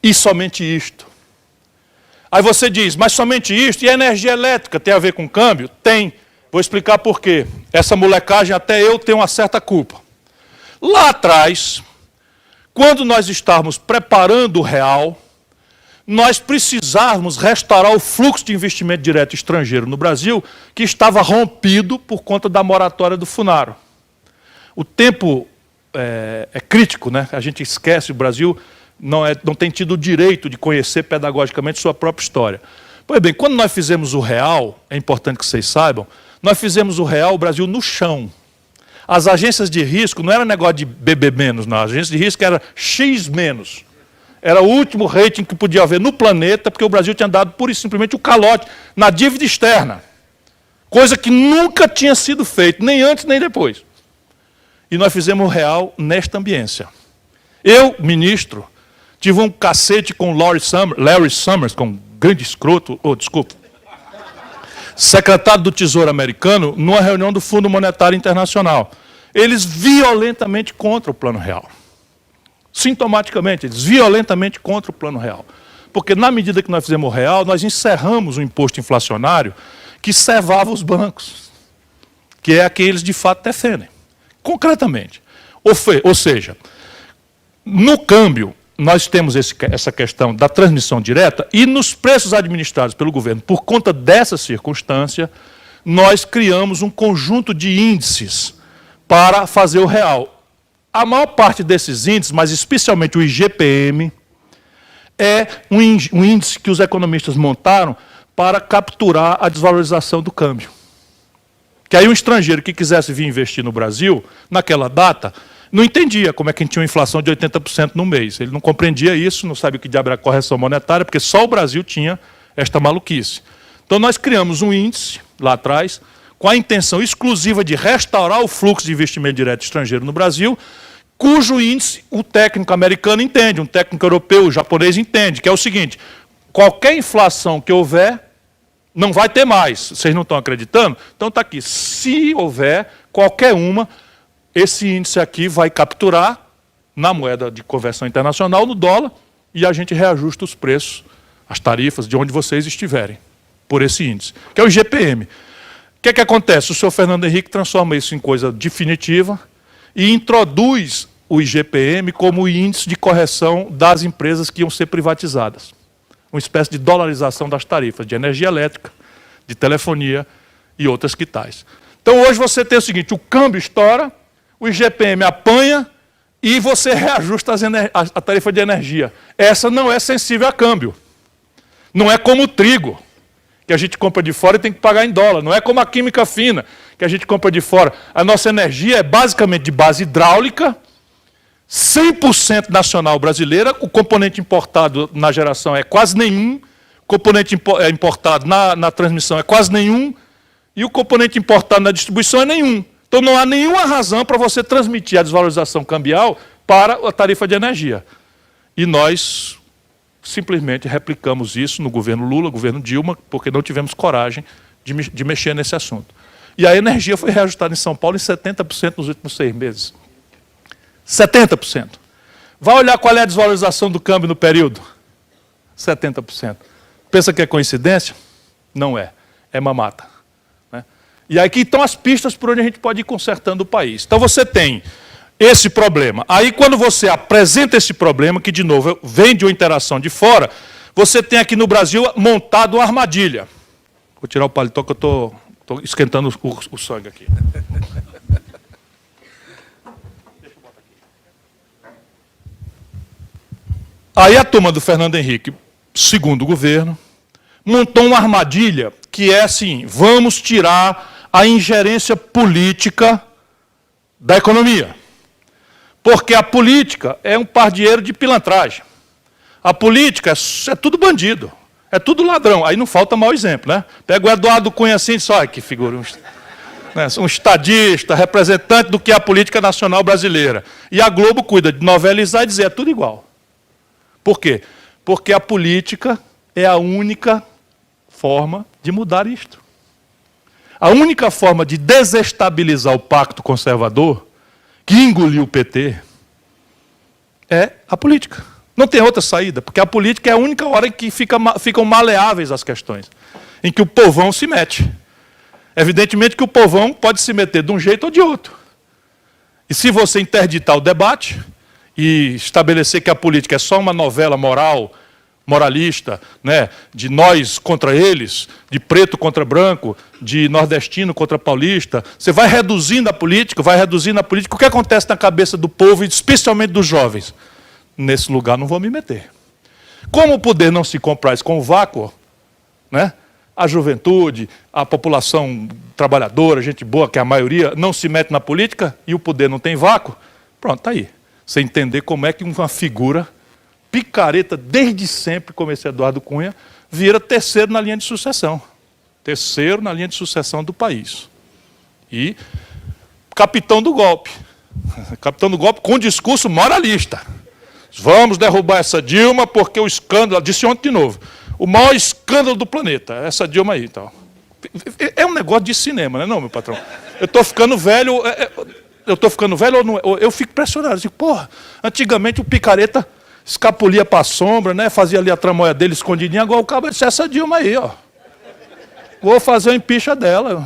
E somente isto. Aí você diz, mas somente isto? E a energia elétrica tem a ver com câmbio? Tem. Vou explicar por quê. Essa molecagem, até eu tenho uma certa culpa. Lá atrás, quando nós estávamos preparando o real, nós precisávamos restaurar o fluxo de investimento direto estrangeiro no Brasil, que estava rompido por conta da moratória do Funaro. O tempo é crítico, né? A gente esquece, o Brasil não tem tido o direito de conhecer pedagogicamente sua própria história. Pois bem, quando nós fizemos o real, é importante que vocês saibam, nós fizemos o real, o Brasil no chão. As agências de risco não era negócio de BB-, não. As agências de risco era X-. Era o último rating que podia haver no planeta, porque o Brasil tinha dado pura e simplesmente o calote na dívida externa. Coisa que nunca tinha sido feita, nem antes nem depois. E nós fizemos o real nesta ambiência. Eu, ministro, tive um cacete com Larry Summers, com um grande escroto, secretário do Tesouro americano, numa reunião do Fundo Monetário Internacional. Eles violentamente contra o Plano Real. Sintomaticamente, eles violentamente contra o Plano Real. Porque na medida que nós fizemos o real, nós encerramos o imposto inflacionário que servava os bancos, que é a que eles de fato defendem. Concretamente. Ou seja, no câmbio, nós temos essa questão da transmissão direta e nos preços administrados pelo governo, por conta dessa circunstância, nós criamos um conjunto de índices para fazer o real. A maior parte desses índices, mas especialmente o IGPM, é um índice que os economistas montaram para capturar a desvalorização do câmbio. Que aí um estrangeiro que quisesse vir investir no Brasil, naquela data, não entendia como é que a gente tinha uma inflação de 80% no mês. Ele não compreendia isso, não sabia o que diabo era correção monetária, porque só o Brasil tinha esta maluquice. Então nós criamos um índice, lá atrás, com a intenção exclusiva de restaurar o fluxo de investimento direto estrangeiro no Brasil, cujo índice o técnico americano entende, um técnico europeu, o japonês entende, que é o seguinte, qualquer inflação que houver, não vai ter mais. Vocês não estão acreditando? Então está aqui, se houver qualquer uma, esse índice aqui vai capturar na moeda de conversão internacional, no dólar, e a gente reajusta os preços, as tarifas, de onde vocês estiverem, por esse índice, que é o IGPM. O que é que acontece? O senhor Fernando Henrique transforma isso em coisa definitiva e introduz o IGPM como o índice de correção das empresas que iam ser privatizadas. Uma espécie de dolarização das tarifas de energia elétrica, de telefonia e outras que tais. Então hoje você tem o seguinte, o câmbio estoura, o IGPM apanha e você reajusta a tarifa de energia. Essa não é sensível a câmbio. Não é como o trigo, que a gente compra de fora e tem que pagar em dólar. Não é como a química fina, que a gente compra de fora. A nossa energia é basicamente de base hidráulica, 100% nacional brasileira, o componente importado na geração é quase nenhum, o componente importado na transmissão é quase nenhum, e o componente importado na distribuição é nenhum. Então não há nenhuma razão para você transmitir a desvalorização cambial para a tarifa de energia. E nós simplesmente replicamos isso no governo Lula, governo Dilma, porque não tivemos coragem de mexer nesse assunto. E a energia foi reajustada em São Paulo em 70% nos últimos 6 meses. 70%. Vai olhar qual é a desvalorização do câmbio no período? 70%. Pensa que é coincidência? Não é. É mamata. Né? E aqui estão as pistas por onde a gente pode ir consertando o país. Então você tem esse problema. Aí quando você apresenta esse problema, que de novo vem de uma interação de fora, você tem aqui no Brasil montado uma armadilha. Vou tirar o paletó que eu estou esquentando o sangue aqui. Aí a turma do Fernando Henrique, segundo o governo, montou uma armadilha que é assim, vamos tirar a ingerência política da economia. Porque a política é um pardieiro de pilantragem. A política é tudo bandido. É tudo ladrão. Aí não falta mau exemplo, né? Pega o Eduardo Cunha assim e diz, olha que figura, um estadista, representante do que é a política nacional brasileira. E a Globo cuida de novelizar e dizer, é tudo igual. Por quê? Porque a política é a única forma de mudar isto. A única forma de desestabilizar o pacto conservador, que engoliu o PT, é a política. Não tem outra saída, porque a política é a única hora em que ficam maleáveis as questões, em que o povão se mete. Evidentemente que o povão pode se meter de um jeito ou de outro. E se você interditar o debate e estabelecer que a política é só uma novela moral, moralista, né, de nós contra eles, de preto contra branco, de nordestino contra paulista, você vai reduzindo a política, O que acontece na cabeça do povo, e especialmente dos jovens? Nesse lugar não vou me meter. Como o poder não se compraz com o vácuo, né? A juventude, a população trabalhadora, gente boa, que é a maioria, não se mete na política e o poder não tem vácuo, pronto, está aí. Você entender como é que uma figura picareta, desde sempre, como esse Eduardo Cunha, vira terceiro na linha de sucessão. Terceiro na linha de sucessão do país. E capitão do golpe. Capitão do golpe com discurso moralista. Vamos derrubar essa Dilma porque o escândalo, disse ontem de novo, o maior escândalo do planeta, essa Dilma aí. Então. É um negócio de cinema, não é, meu patrão? Eu estou ficando velho, ou não? Eu fico impressionado. Assim, porra, antigamente o picareta escapulia para a sombra, né? Fazia ali a tramóia dele escondidinha, agora o cabo disse, essa Dilma aí, ó. Vou fazer uma empicha dela.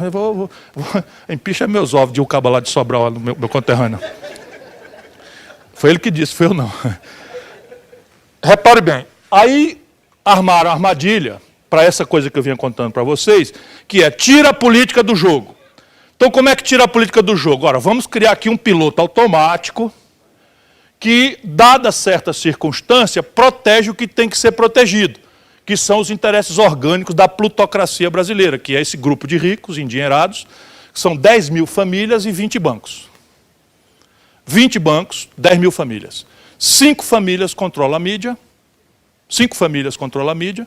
Empicha meus ovos, de um cabo lá de Sobral, no meu conterrâneo. Foi ele que disse, foi eu não. Repare bem, aí armaram a armadilha para essa coisa que eu vinha contando para vocês, que é tira a política do jogo. Então, como é que tira a política do jogo? Ora, vamos criar aqui um piloto automático que, dada certa circunstância, protege o que tem que ser protegido, que são os interesses orgânicos da plutocracia brasileira, que é esse grupo de ricos, endinheirados, que são 10 mil famílias e 20 bancos. 20 bancos, 10 mil famílias. 5 famílias controlam a mídia, 5 famílias controlam a mídia,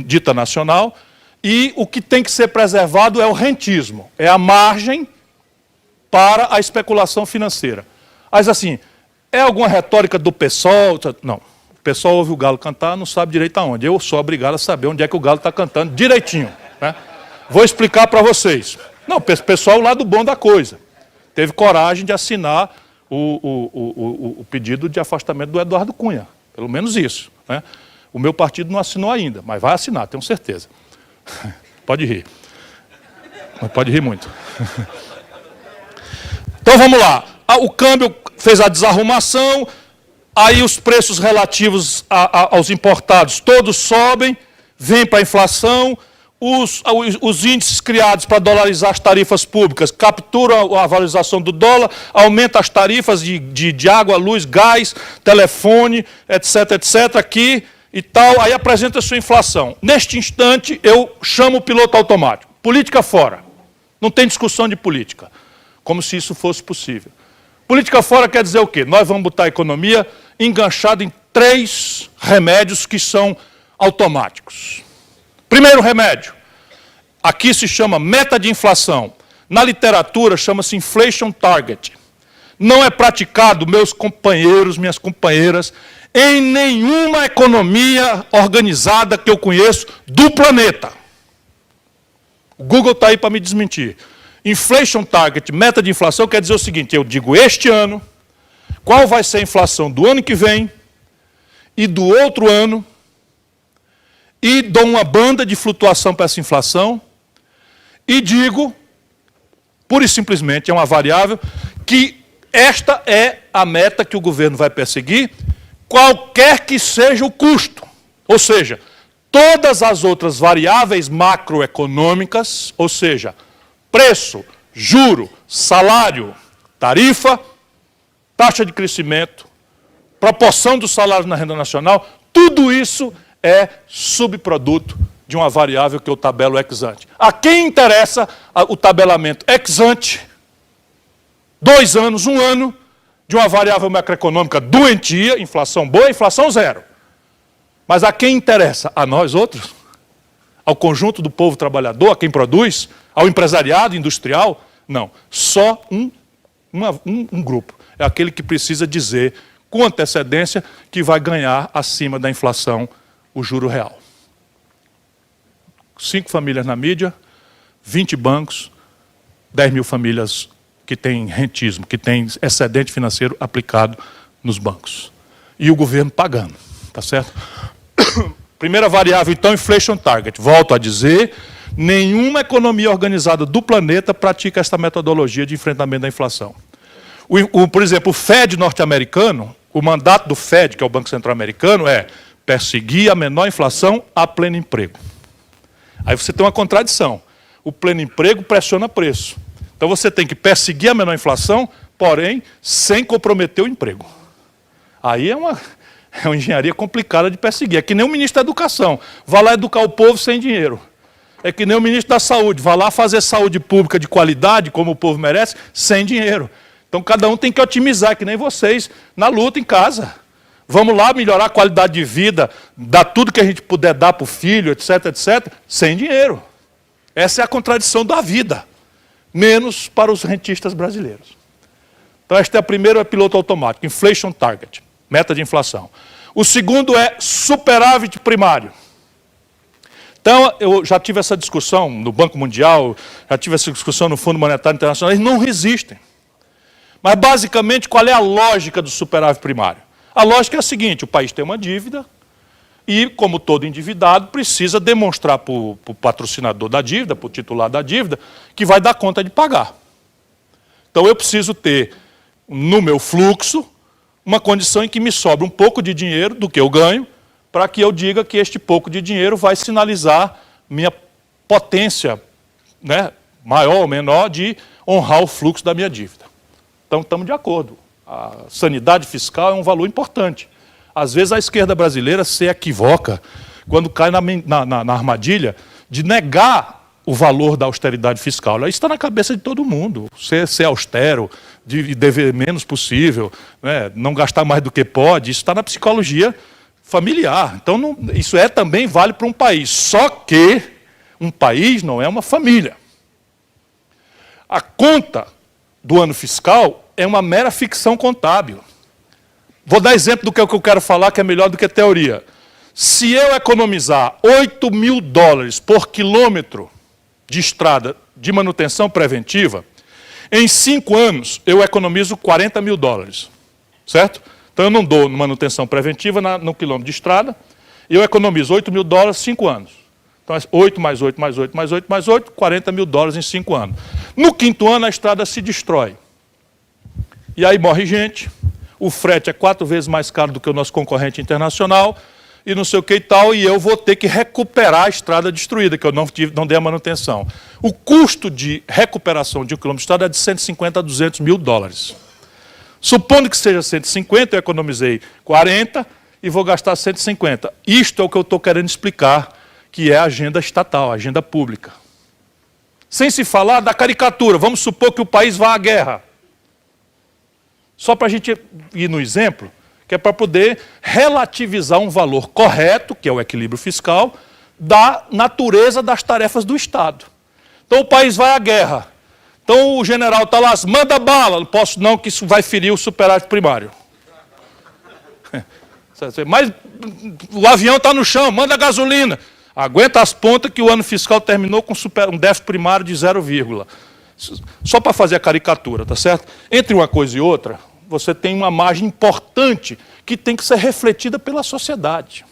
dita nacional, e o que tem que ser preservado é o rentismo, é a margem para a especulação financeira. Mas assim, é alguma retórica do PSOL? Não. O PSOL ouve o galo cantar, não sabe direito aonde. Eu sou obrigado a saber onde é que o galo está cantando direitinho. Né? Vou explicar para vocês. Não, o pessoal lá do bom da coisa. Teve coragem de assinar o pedido de afastamento do Eduardo Cunha. Pelo menos isso. Né? O meu partido não assinou ainda, mas vai assinar, tenho certeza. Pode rir. Mas pode rir muito. Então vamos lá. O câmbio fez a desarrumação, aí os preços relativos aos importados todos sobem, vem para a inflação, os índices criados para dolarizar as tarifas públicas capturam a valorização do dólar, aumenta as tarifas de água, luz, gás, telefone, etc, aqui e tal, aí apresenta a sua inflação. Neste instante, eu chamo o piloto automático. Política fora. Não tem discussão de política. Como se isso fosse possível. Política fora quer dizer o quê? Nós vamos botar a economia enganchada em 3 remédios que são automáticos. Primeiro remédio, aqui se chama meta de inflação. Na literatura chama-se inflation target. Não é praticado, meus companheiros, minhas companheiras, em nenhuma economia organizada que eu conheço do planeta. O Google está aí para me desmentir. Inflation target, meta de inflação, quer dizer o seguinte, eu digo este ano, qual vai ser a inflação do ano que vem e do outro ano, e dou uma banda de flutuação para essa inflação, e digo, pura e simplesmente, é uma variável, que esta é a meta que o governo vai perseguir, qualquer que seja o custo. Ou seja, todas as outras variáveis macroeconômicas, ou seja, preço, juro, salário, tarifa, taxa de crescimento, proporção do salário na renda nacional, tudo isso é subproduto de uma variável que eu tabelo ex ante. A quem interessa o tabelamento ex ante, 2 anos, 1 ano, de uma variável macroeconômica doentia, inflação boa, inflação zero. Mas a quem interessa? A nós outros? Ao conjunto do povo trabalhador, a quem produz? Ao empresariado industrial? Não, só um grupo. É aquele que precisa dizer com antecedência que vai ganhar acima da inflação o juro real. 5 famílias na mídia, 20 bancos, 10 mil famílias que têm rentismo, que têm excedente financeiro aplicado nos bancos. E o governo pagando, tá certo? Primeira variável, então, inflation target. Volto a dizer, nenhuma economia organizada do planeta pratica esta metodologia de enfrentamento da inflação. Por exemplo, o Fed norte-americano, o mandato do Fed, que é o Banco Central Americano, é perseguir a menor inflação a pleno emprego. Aí você tem uma contradição. O pleno emprego pressiona preço. Então você tem que perseguir a menor inflação, porém, sem comprometer o emprego. Aí é uma engenharia complicada de perseguir. É que nem o ministro da Educação. Vai lá educar o povo sem dinheiro. É que nem o ministro da Saúde. Vai lá fazer saúde pública de qualidade, como o povo merece, sem dinheiro. Então cada um tem que otimizar, que nem vocês, na luta em casa. Vamos lá melhorar a qualidade de vida, dar tudo que a gente puder dar para o filho, etc, etc, sem dinheiro. Essa é a contradição da vida, menos para os rentistas brasileiros. Então, este é o primeiro, é piloto automático, inflation target, meta de inflação. O segundo é superávit primário. Então, eu já tive essa discussão no Banco Mundial, já tive essa discussão no Fundo Monetário Internacional, eles não resistem. Mas, basicamente, qual é a lógica do superávit primário? A lógica é a seguinte, o país tem uma dívida e, como todo endividado, precisa demonstrar para o patrocinador da dívida, para o titular da dívida, que vai dar conta de pagar. Então, eu preciso ter, no meu fluxo, uma condição em que me sobra um pouco de dinheiro do que eu ganho, para que eu diga que este pouco de dinheiro vai sinalizar minha potência, né, maior ou menor, de honrar o fluxo da minha dívida. Então, estamos de acordo. A sanidade fiscal é um valor importante. Às vezes a esquerda brasileira se equivoca quando cai na armadilha de negar o valor da austeridade fiscal. Isso está na cabeça de todo mundo. Ser austero, de dever menos possível, né, não gastar mais do que pode, isso está na psicologia familiar. Então, isso também vale para um país. Só que um país não é uma família. A conta do ano fiscal é uma mera ficção contábil. Vou dar exemplo do que eu quero falar, que é melhor do que teoria. Se eu economizar 8 mil dólares por quilômetro de estrada de manutenção preventiva, em 5 anos eu economizo 40 mil dólares. Certo? Então eu não dou manutenção preventiva no quilômetro de estrada, e eu economizo 8 mil dólares em 5 anos. Então, 8 mais 8 mais 8 mais 8 mais 8, 40 mil dólares em 5 anos. No 5º ano, a estrada se destrói. E aí morre gente, o frete é 4 vezes mais caro do que o nosso concorrente internacional, e não sei o que e tal, e eu vou ter que recuperar a estrada destruída, que eu não dei a manutenção. O custo de recuperação de um quilômetro de estrada é de 150 a 200 mil dólares. Supondo que seja 150, eu economizei 40 e vou gastar 150. Isto é o que eu estou querendo explicar, que é a agenda estatal, a agenda pública. Sem se falar da caricatura, vamos supor que o país vá à guerra. Só para a gente ir no exemplo, que é para poder relativizar um valor correto, que é o equilíbrio fiscal, da natureza das tarefas do Estado. Então o país vai à guerra. Então o general está lá, manda bala, não posso não, que isso vai ferir o superávit primário. Mas o avião está no chão, manda gasolina. Aguenta as pontas que o ano fiscal terminou com um déficit primário de 0, só para fazer a caricatura, tá certo? Entre uma coisa e outra, você tem uma margem importante que tem que ser refletida pela sociedade.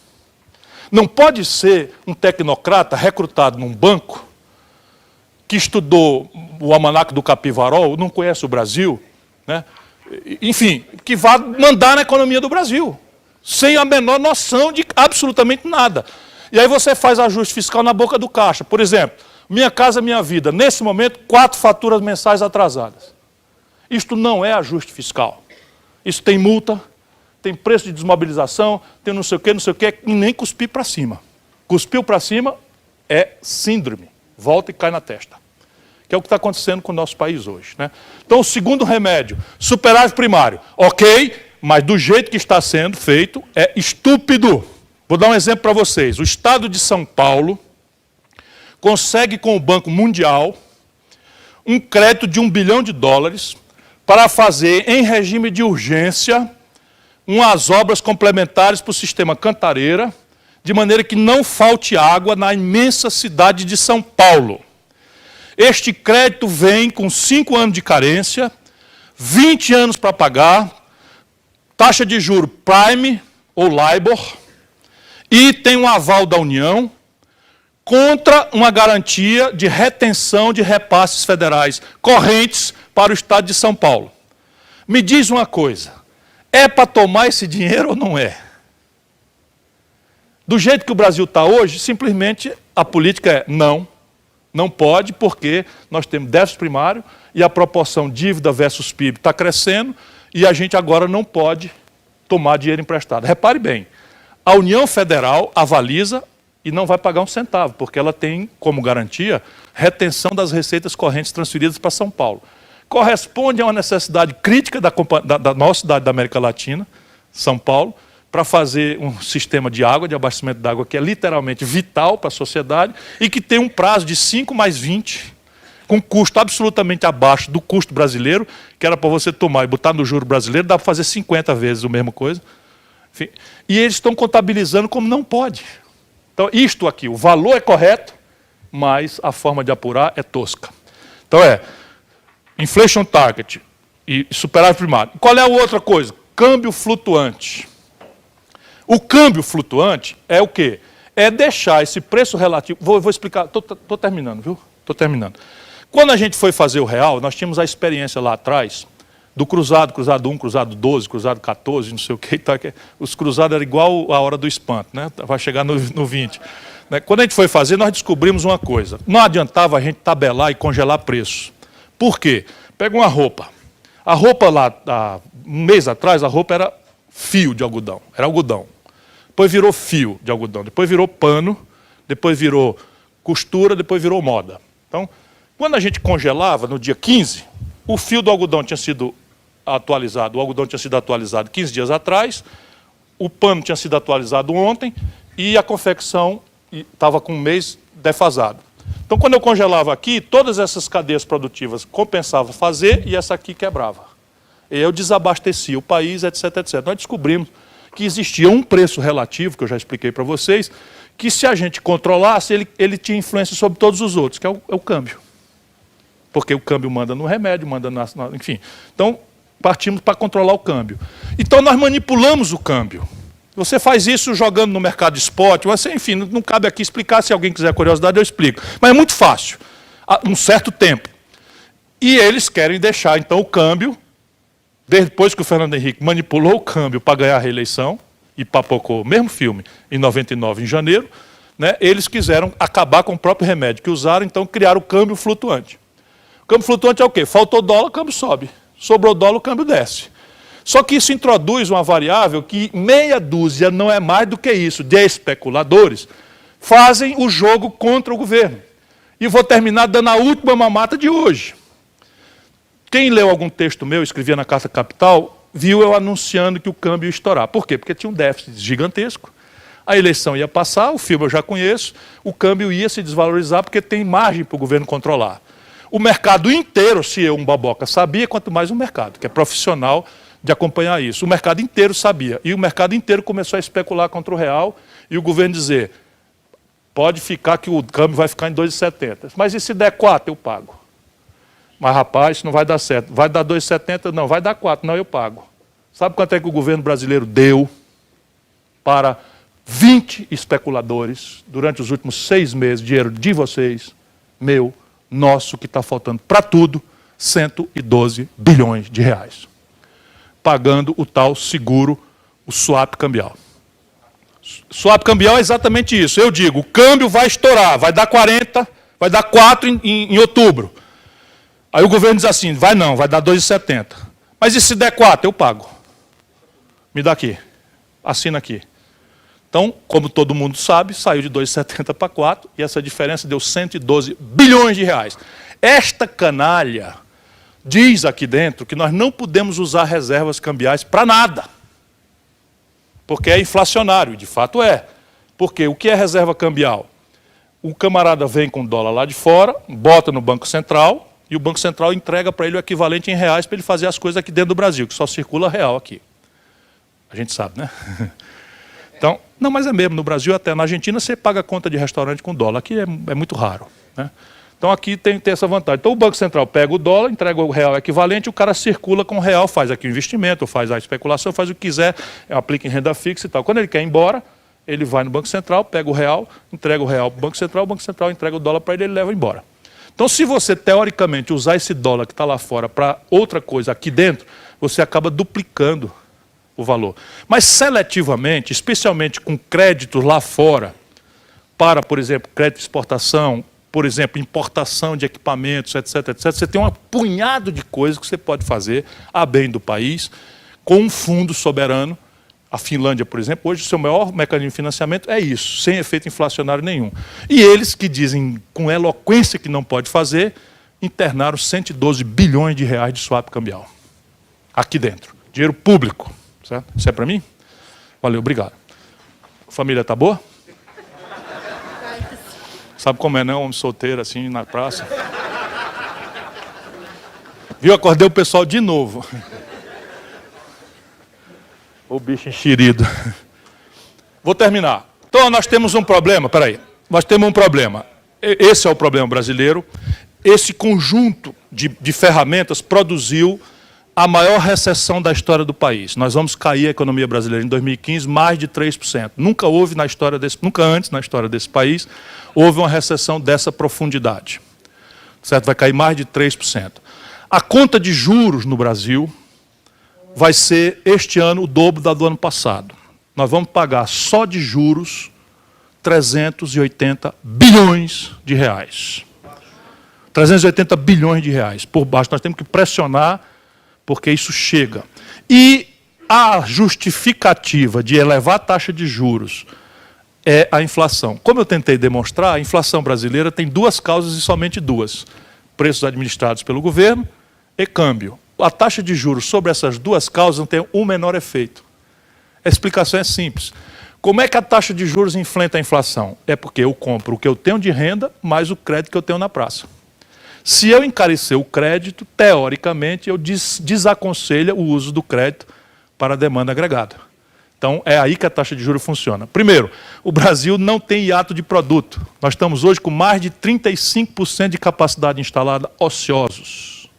Não pode ser um tecnocrata recrutado num banco que estudou o almanaque do Capivarol, não conhece o Brasil, né? Enfim, que vá mandar na economia do Brasil, sem a menor noção de absolutamente nada. E aí você faz ajuste fiscal na boca do caixa. Por exemplo, Minha Casa Minha Vida, nesse momento, 4 faturas mensais atrasadas. Isto não é ajuste fiscal. Isso tem multa, tem preço de desmobilização, tem não sei o que, e nem cuspir para cima. Cuspiu para cima é síndrome, volta e cai na testa. Que é o que está acontecendo com o nosso país hoje, né? Então, o segundo remédio, superávit primário. Ok, mas do jeito que está sendo feito, é estúpido. Vou dar um exemplo para vocês. O Estado de São Paulo consegue, com o Banco Mundial, um crédito de US$ 1 bilhão para fazer, em regime de urgência, umas obras complementares para o sistema Cantareira, de maneira que não falte água na imensa cidade de São Paulo. Este crédito vem com 5 anos de carência, 20 anos para pagar, taxa de juro Prime ou LIBOR, e tem um aval da União contra uma garantia de retenção de repasses federais correntes para o Estado de São Paulo. Me diz uma coisa, é para tomar esse dinheiro ou não é? Do jeito que o Brasil está hoje, simplesmente a política é não, não pode, porque nós temos déficit primário e a proporção dívida versus PIB está crescendo e a gente agora não pode tomar dinheiro emprestado. Repare bem, a União Federal avaliza e não vai pagar um centavo, porque ela tem como garantia retenção das receitas correntes transferidas para São Paulo. Corresponde a uma necessidade crítica da nossa cidade da América Latina, São Paulo, para fazer um sistema de água, de abastecimento de água, que é literalmente vital para a sociedade e que tem um prazo de 5 mais 20, com custo absolutamente abaixo do custo brasileiro, que era para você tomar e botar no juro brasileiro, dá para fazer 50 vezes a mesma coisa. Enfim, e eles estão contabilizando como não pode. Então, isto aqui, o valor é correto, mas a forma de apurar é tosca. Então, inflation target e superávit primário. Qual é a outra coisa? Câmbio flutuante. O câmbio flutuante é o quê? É deixar esse preço relativo... Vou explicar, estou terminando, viu? Estou terminando. Quando a gente foi fazer o real, nós tínhamos a experiência lá atrás do cruzado 1, cruzado 12, cruzado 14, não sei o quê. Tá, os cruzados eram igual a hora do espanto, né? Vai chegar no 20. Né? Quando a gente foi fazer, nós descobrimos uma coisa. Não adiantava a gente tabelar e congelar preço. Por quê? Pega uma roupa. A roupa lá, há um mês atrás, a roupa era fio de algodão. Era algodão. Depois virou fio de algodão. Depois virou pano. Depois virou costura. Depois virou moda. Então, quando a gente congelava, no dia 15, o fio do algodão tinha sido atualizado. O algodão tinha sido atualizado 15 dias atrás. O pano tinha sido atualizado ontem. E a confecção estava com um mês defasado. Então, quando eu congelava aqui, todas essas cadeias produtivas compensavam fazer e essa aqui quebrava. E eu desabastecia o país, etc, etc. Nós descobrimos que existia um preço relativo, que eu já expliquei para vocês, que se a gente controlasse, ele tinha influência sobre todos os outros, que é o câmbio. Porque o câmbio manda no remédio, manda enfim. Então, partimos para controlar o câmbio. Então, nós manipulamos o câmbio. Você faz isso jogando no mercado de spot, mas, enfim, não cabe aqui explicar, se alguém quiser curiosidade eu explico. Mas é muito fácil, há um certo tempo. E eles querem deixar, então, o câmbio, depois que o Fernando Henrique manipulou o câmbio para ganhar a reeleição, e papocou o mesmo filme em 99, em janeiro, né, eles quiseram acabar com o próprio remédio que usaram, então criaram o câmbio flutuante. O câmbio flutuante é o quê? Faltou dólar, o câmbio sobe. Sobrou dólar, o câmbio desce. Só que isso introduz uma variável que meia dúzia, não é mais do que isso, de especuladores, fazem o jogo contra o governo. E vou terminar dando a última mamata de hoje. Quem leu algum texto meu, escrevia na Carta Capital, viu eu anunciando que o câmbio ia estourar. Por quê? Porque tinha um déficit gigantesco, a eleição ia passar, o filme eu já conheço, o câmbio ia se desvalorizar porque tem margem para o governo controlar. O mercado inteiro, se eu, um baboca, sabia, quanto mais o mercado, que é profissional de acompanhar isso. O mercado inteiro sabia. E o mercado inteiro começou a especular contra o real e o governo dizer, pode ficar que o câmbio vai ficar em 2,70. Mas e se der 4, eu pago. Mas, rapaz, isso não vai dar certo. Vai dar 2,70? Não, vai dar 4. Não, eu pago. Sabe quanto é que o governo brasileiro deu para 20 especuladores durante os últimos 6 meses? Dinheiro de vocês, meu, nosso, que está faltando para tudo, 112 bilhões de reais. Pagando o tal seguro, o swap cambial. Swap cambial é exatamente isso. Eu digo, o câmbio vai estourar, vai dar 40, vai dar 4 em outubro. Aí o governo diz assim, vai não, vai dar 2,70. Mas e se der 4, eu pago. Me dá aqui, assina aqui. Então, como todo mundo sabe, saiu de 2,70 para 4, e essa diferença deu 112 bilhões de reais. Esta canalha diz aqui dentro que nós não podemos usar reservas cambiais para nada. Porque é inflacionário, de fato é. Porque o que é reserva cambial? O camarada vem com dólar lá de fora, bota no Banco Central, e o Banco Central entrega para ele o equivalente em reais para ele fazer as coisas aqui dentro do Brasil, que só circula real aqui. A gente sabe, né? Então, não, mas é mesmo, no Brasil, até na Argentina, você paga conta de restaurante com dólar. Aqui é muito raro, né? Então aqui tem essa vantagem. Então o Banco Central pega o dólar, entrega o real equivalente, o cara circula com o real, faz aqui o investimento, faz a especulação, faz o que quiser, aplica em renda fixa e tal. Quando ele quer ir embora, ele vai no Banco Central, pega o real, entrega o real para o Banco Central entrega o dólar para ele, ele leva embora. Então se você, teoricamente, usar esse dólar que está lá fora para outra coisa aqui dentro, você acaba duplicando o valor. Mas seletivamente, especialmente com créditos lá fora, para, por exemplo, crédito de exportação, por exemplo, importação de equipamentos, etc., etc., você tem um punhado de coisas que você pode fazer a bem do país, com um fundo soberano. A Finlândia, por exemplo, hoje o seu maior mecanismo de financiamento é isso, sem efeito inflacionário nenhum. E eles, que dizem com eloquência que não pode fazer, internaram 112 bilhões de reais de swap cambial. Aqui dentro. Dinheiro público. Certo? Isso é para mim? Valeu, obrigado. A família está boa? Sabe como é, não? Homem solteiro, assim, na praça. Viu? Acordei o pessoal de novo. O bicho enxerido. Vou terminar. Então, nós temos um problema, peraí. Nós temos um problema. Esse é o problema brasileiro. Esse conjunto de ferramentas produziu a maior recessão da história do país. Nós vamos cair a economia brasileira em 2015 mais de 3%. Nunca antes na história desse país houve uma recessão dessa profundidade. Certo? Vai cair mais de 3%. A conta de juros no Brasil vai ser, este ano, o dobro da do ano passado. Nós vamos pagar só de juros 380 bilhões de reais. 380 bilhões de reais por baixo. Nós temos que pressionar, porque isso chega. E a justificativa de elevar a taxa de juros é a inflação. Como eu tentei demonstrar, a inflação brasileira tem duas causas e somente duas. Preços administrados pelo governo e câmbio. A taxa de juros sobre essas duas causas não tem um menor efeito. A explicação é simples. Como é que a taxa de juros enfrenta a inflação? É porque eu compro o que eu tenho de renda mais o crédito que eu tenho na praça. Se eu encarecer o crédito, teoricamente, eu desaconselho o uso do crédito para a demanda agregada. Então, é aí que a taxa de juros funciona. Primeiro, o Brasil não tem hiato de produto. Nós estamos hoje com mais de 35% de capacidade instalada ociosos.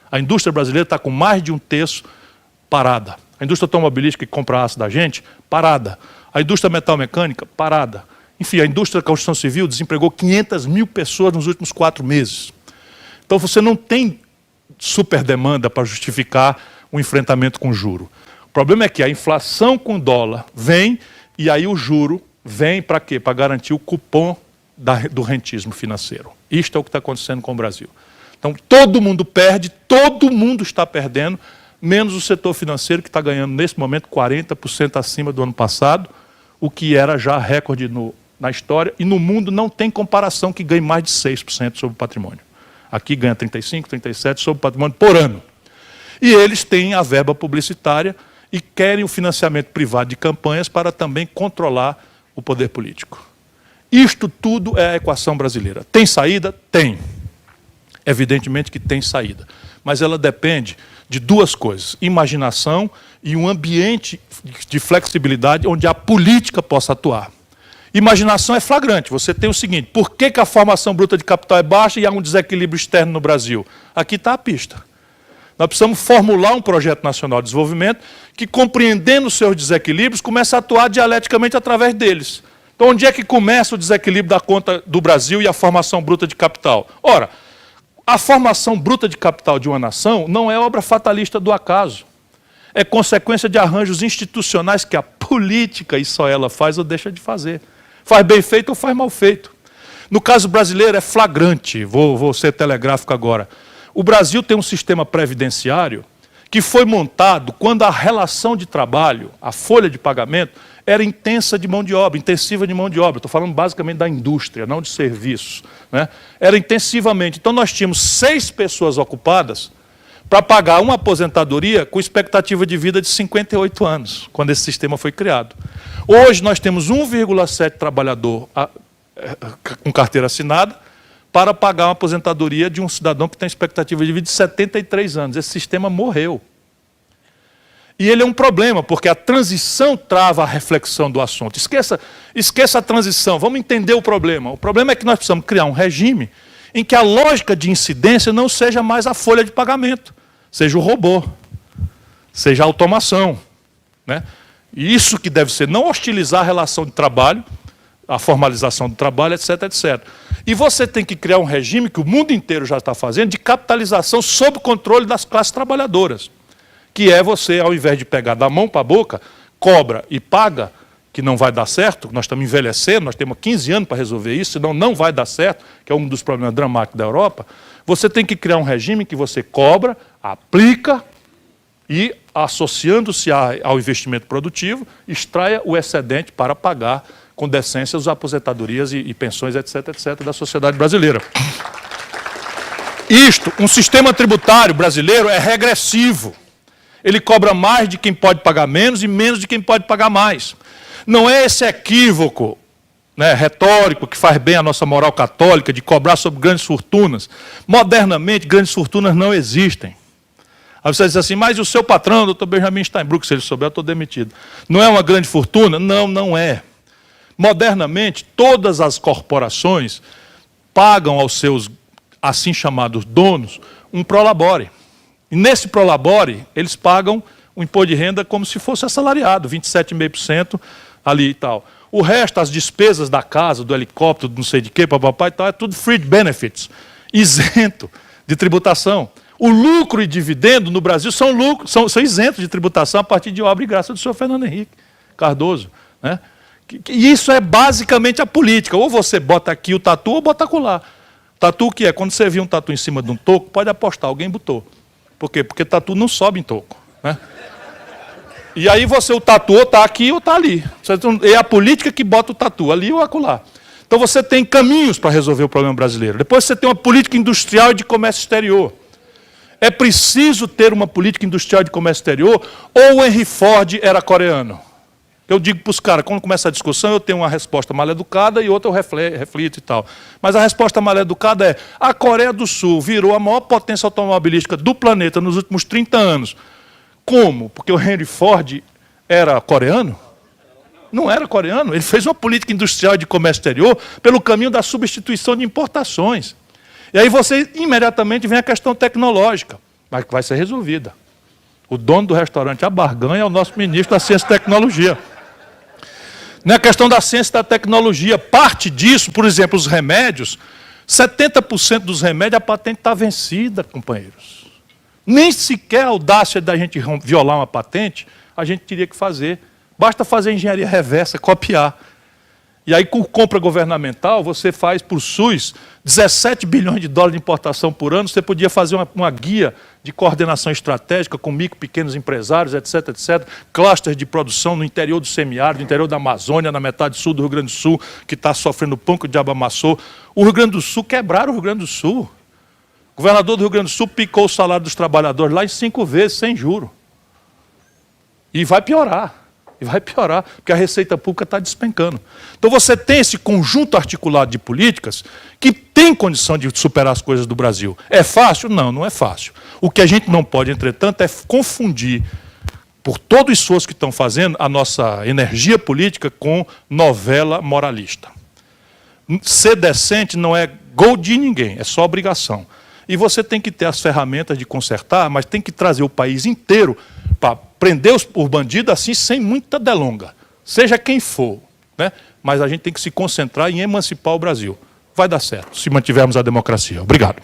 A indústria brasileira está com mais de um terço parada. A indústria automobilística que compra aço da gente, parada. A indústria metal-mecânica, parada. Enfim, a indústria da construção civil desempregou 500 mil pessoas nos últimos 4 meses. Então, você não tem super demanda para justificar o enfrentamento com juro. O problema é que a inflação com dólar vem e aí o juro vem para quê? Para garantir o cupom do rentismo financeiro. Isto é o que está acontecendo com o Brasil. Então, todo mundo perde, todo mundo está perdendo, menos o setor financeiro, que está ganhando, nesse momento, 40% acima do ano passado, o que era já recorde na história, e no mundo não tem comparação que ganhe mais de 6% sobre o patrimônio. Aqui ganha 35%, 37% sobre o patrimônio por ano. E eles têm a verba publicitária e querem o financiamento privado de campanhas para também controlar o poder político. Isto tudo é a equação brasileira. Tem saída? Tem. Evidentemente que tem saída. Mas ela depende de duas coisas: imaginação e um ambiente de flexibilidade onde a política possa atuar. Imaginação é flagrante. Você tem o seguinte: por que a formação bruta de capital é baixa e há um desequilíbrio externo no Brasil? Aqui está a pista. Nós precisamos formular um projeto nacional de desenvolvimento que, compreendendo os seus desequilíbrios, comece a atuar dialeticamente através deles. Então, onde é que começa o desequilíbrio da conta do Brasil e a formação bruta de capital? Ora, a formação bruta de capital de uma nação não é obra fatalista do acaso. É consequência de arranjos institucionais que a política, e só ela faz ou deixa de fazer. Faz bem feito ou faz mal feito. No caso brasileiro é flagrante, vou ser telegráfico agora. O Brasil tem um sistema previdenciário que foi montado quando a relação de trabalho, a folha de pagamento, era intensa de mão de obra, intensiva de mão de obra. Estou falando basicamente da indústria, não de serviços, né? Era intensivamente. Então nós tínhamos 6 pessoas ocupadas para pagar uma aposentadoria com expectativa de vida de 58 anos, quando esse sistema foi criado. Hoje nós temos 1,7 trabalhador com carteira assinada para pagar uma aposentadoria de um cidadão que tem expectativa de vida de 73 anos. Esse sistema morreu. E ele é um problema, porque a transição trava a reflexão do assunto. Esqueça a transição, vamos entender o problema. O problema é que nós precisamos criar um regime em que a lógica de incidência não seja mais a folha de pagamento, seja o robô, seja a automação, né? E isso que deve ser, não hostilizar a relação de trabalho, a formalização do trabalho, etc, etc. E você tem que criar um regime que o mundo inteiro já está fazendo, de capitalização sob controle das classes trabalhadoras, que é você, ao invés de pegar da mão para a boca, cobra e paga, que não vai dar certo, nós estamos envelhecendo, nós temos 15 anos para resolver isso, senão não vai dar certo, que é um dos problemas dramáticos da Europa. Você tem que criar um regime que você cobra, aplica e, associando-se ao investimento produtivo, extraia o excedente para pagar com decência as aposentadorias e pensões, etc, etc, da sociedade brasileira. Um sistema tributário brasileiro é regressivo. Ele cobra mais de quem pode pagar menos e menos de quem pode pagar mais. Não é esse equívoco, né, retórico que faz bem à nossa moral católica de cobrar sobre grandes fortunas. Modernamente, grandes fortunas não existem. Aí você diz assim, mas o seu patrão, doutor Benjamin Steinbrück, se ele souber, eu estou demitido. Não é uma grande fortuna? Não, não é. Modernamente, todas as corporações pagam aos seus assim chamados donos um prolabore. E nesse prolabore, eles pagam o imposto de renda como se fosse assalariado, 27,5% ali e tal. O resto, as despesas da casa, do helicóptero, do não sei de quê, papapá e tal, é tudo free benefits, isento de tributação. O lucro e dividendo no Brasil são isentos de tributação a partir de obra e graça do senhor Fernando Henrique Cardoso, né? E isso é basicamente a política. Ou você bota aqui o tatu ou bota acolá. Tatu o que é? Quando você viu um tatu em cima de um toco, pode apostar, alguém botou. Por quê? Porque tatu não sobe em toco, né? E aí o tatu ou está aqui ou está ali. É a política que bota o tatu, ali ou acolá. Então você tem caminhos para resolver o problema brasileiro. Depois você tem uma política industrial e de comércio exterior. É preciso ter uma política industrial de comércio exterior, ou o Henry Ford era coreano? Eu digo para os caras, quando começa a discussão, eu tenho uma resposta mal educada e outra eu reflito e tal. Mas a resposta mal educada é, a Coreia do Sul virou a maior potência automobilística do planeta nos últimos 30 anos. Como? Porque o Henry Ford era coreano? Não era coreano. Ele fez uma política industrial de comércio exterior pelo caminho da substituição de importações. E aí você, imediatamente, vem a questão tecnológica, mas que vai ser resolvida. O dono do restaurante A Barganha é o nosso ministro da Ciência e Tecnologia. Na questão da ciência e da tecnologia, parte disso, por exemplo, os remédios, 70% dos remédios a patente está vencida, companheiros. Nem sequer a audácia da gente violar uma patente, a gente teria que fazer. Basta fazer engenharia reversa, copiar. E aí, com compra governamental, você faz por SUS 17 bilhões de dólares de importação por ano, você podia fazer uma guia de coordenação estratégica com micro, pequenos empresários, etc, etc, clusters de produção no interior do semiárido, no interior da Amazônia, na metade sul do Rio Grande do Sul, que está sofrendo o pão que o diabo amassou. O Rio Grande do Sul, quebraram o Rio Grande do Sul. O governador do Rio Grande do Sul picou o salário dos trabalhadores lá em 5 vezes, sem juro. E vai piorar. E vai piorar, porque a receita pública está despencando. Então você tem esse conjunto articulado de políticas que tem condição de superar as coisas do Brasil. É fácil? Não, não é fácil. O que a gente não pode, entretanto, é confundir, por todo o esforço que estão fazendo, a nossa energia política com novela moralista. Ser decente não é gol de ninguém, é só obrigação. E você tem que ter as ferramentas de consertar, mas tem que trazer o país inteiro para prender os bandidos assim, sem muita delonga. Seja quem for, né? Mas a gente tem que se concentrar em emancipar o Brasil. Vai dar certo, se mantivermos a democracia. Obrigado.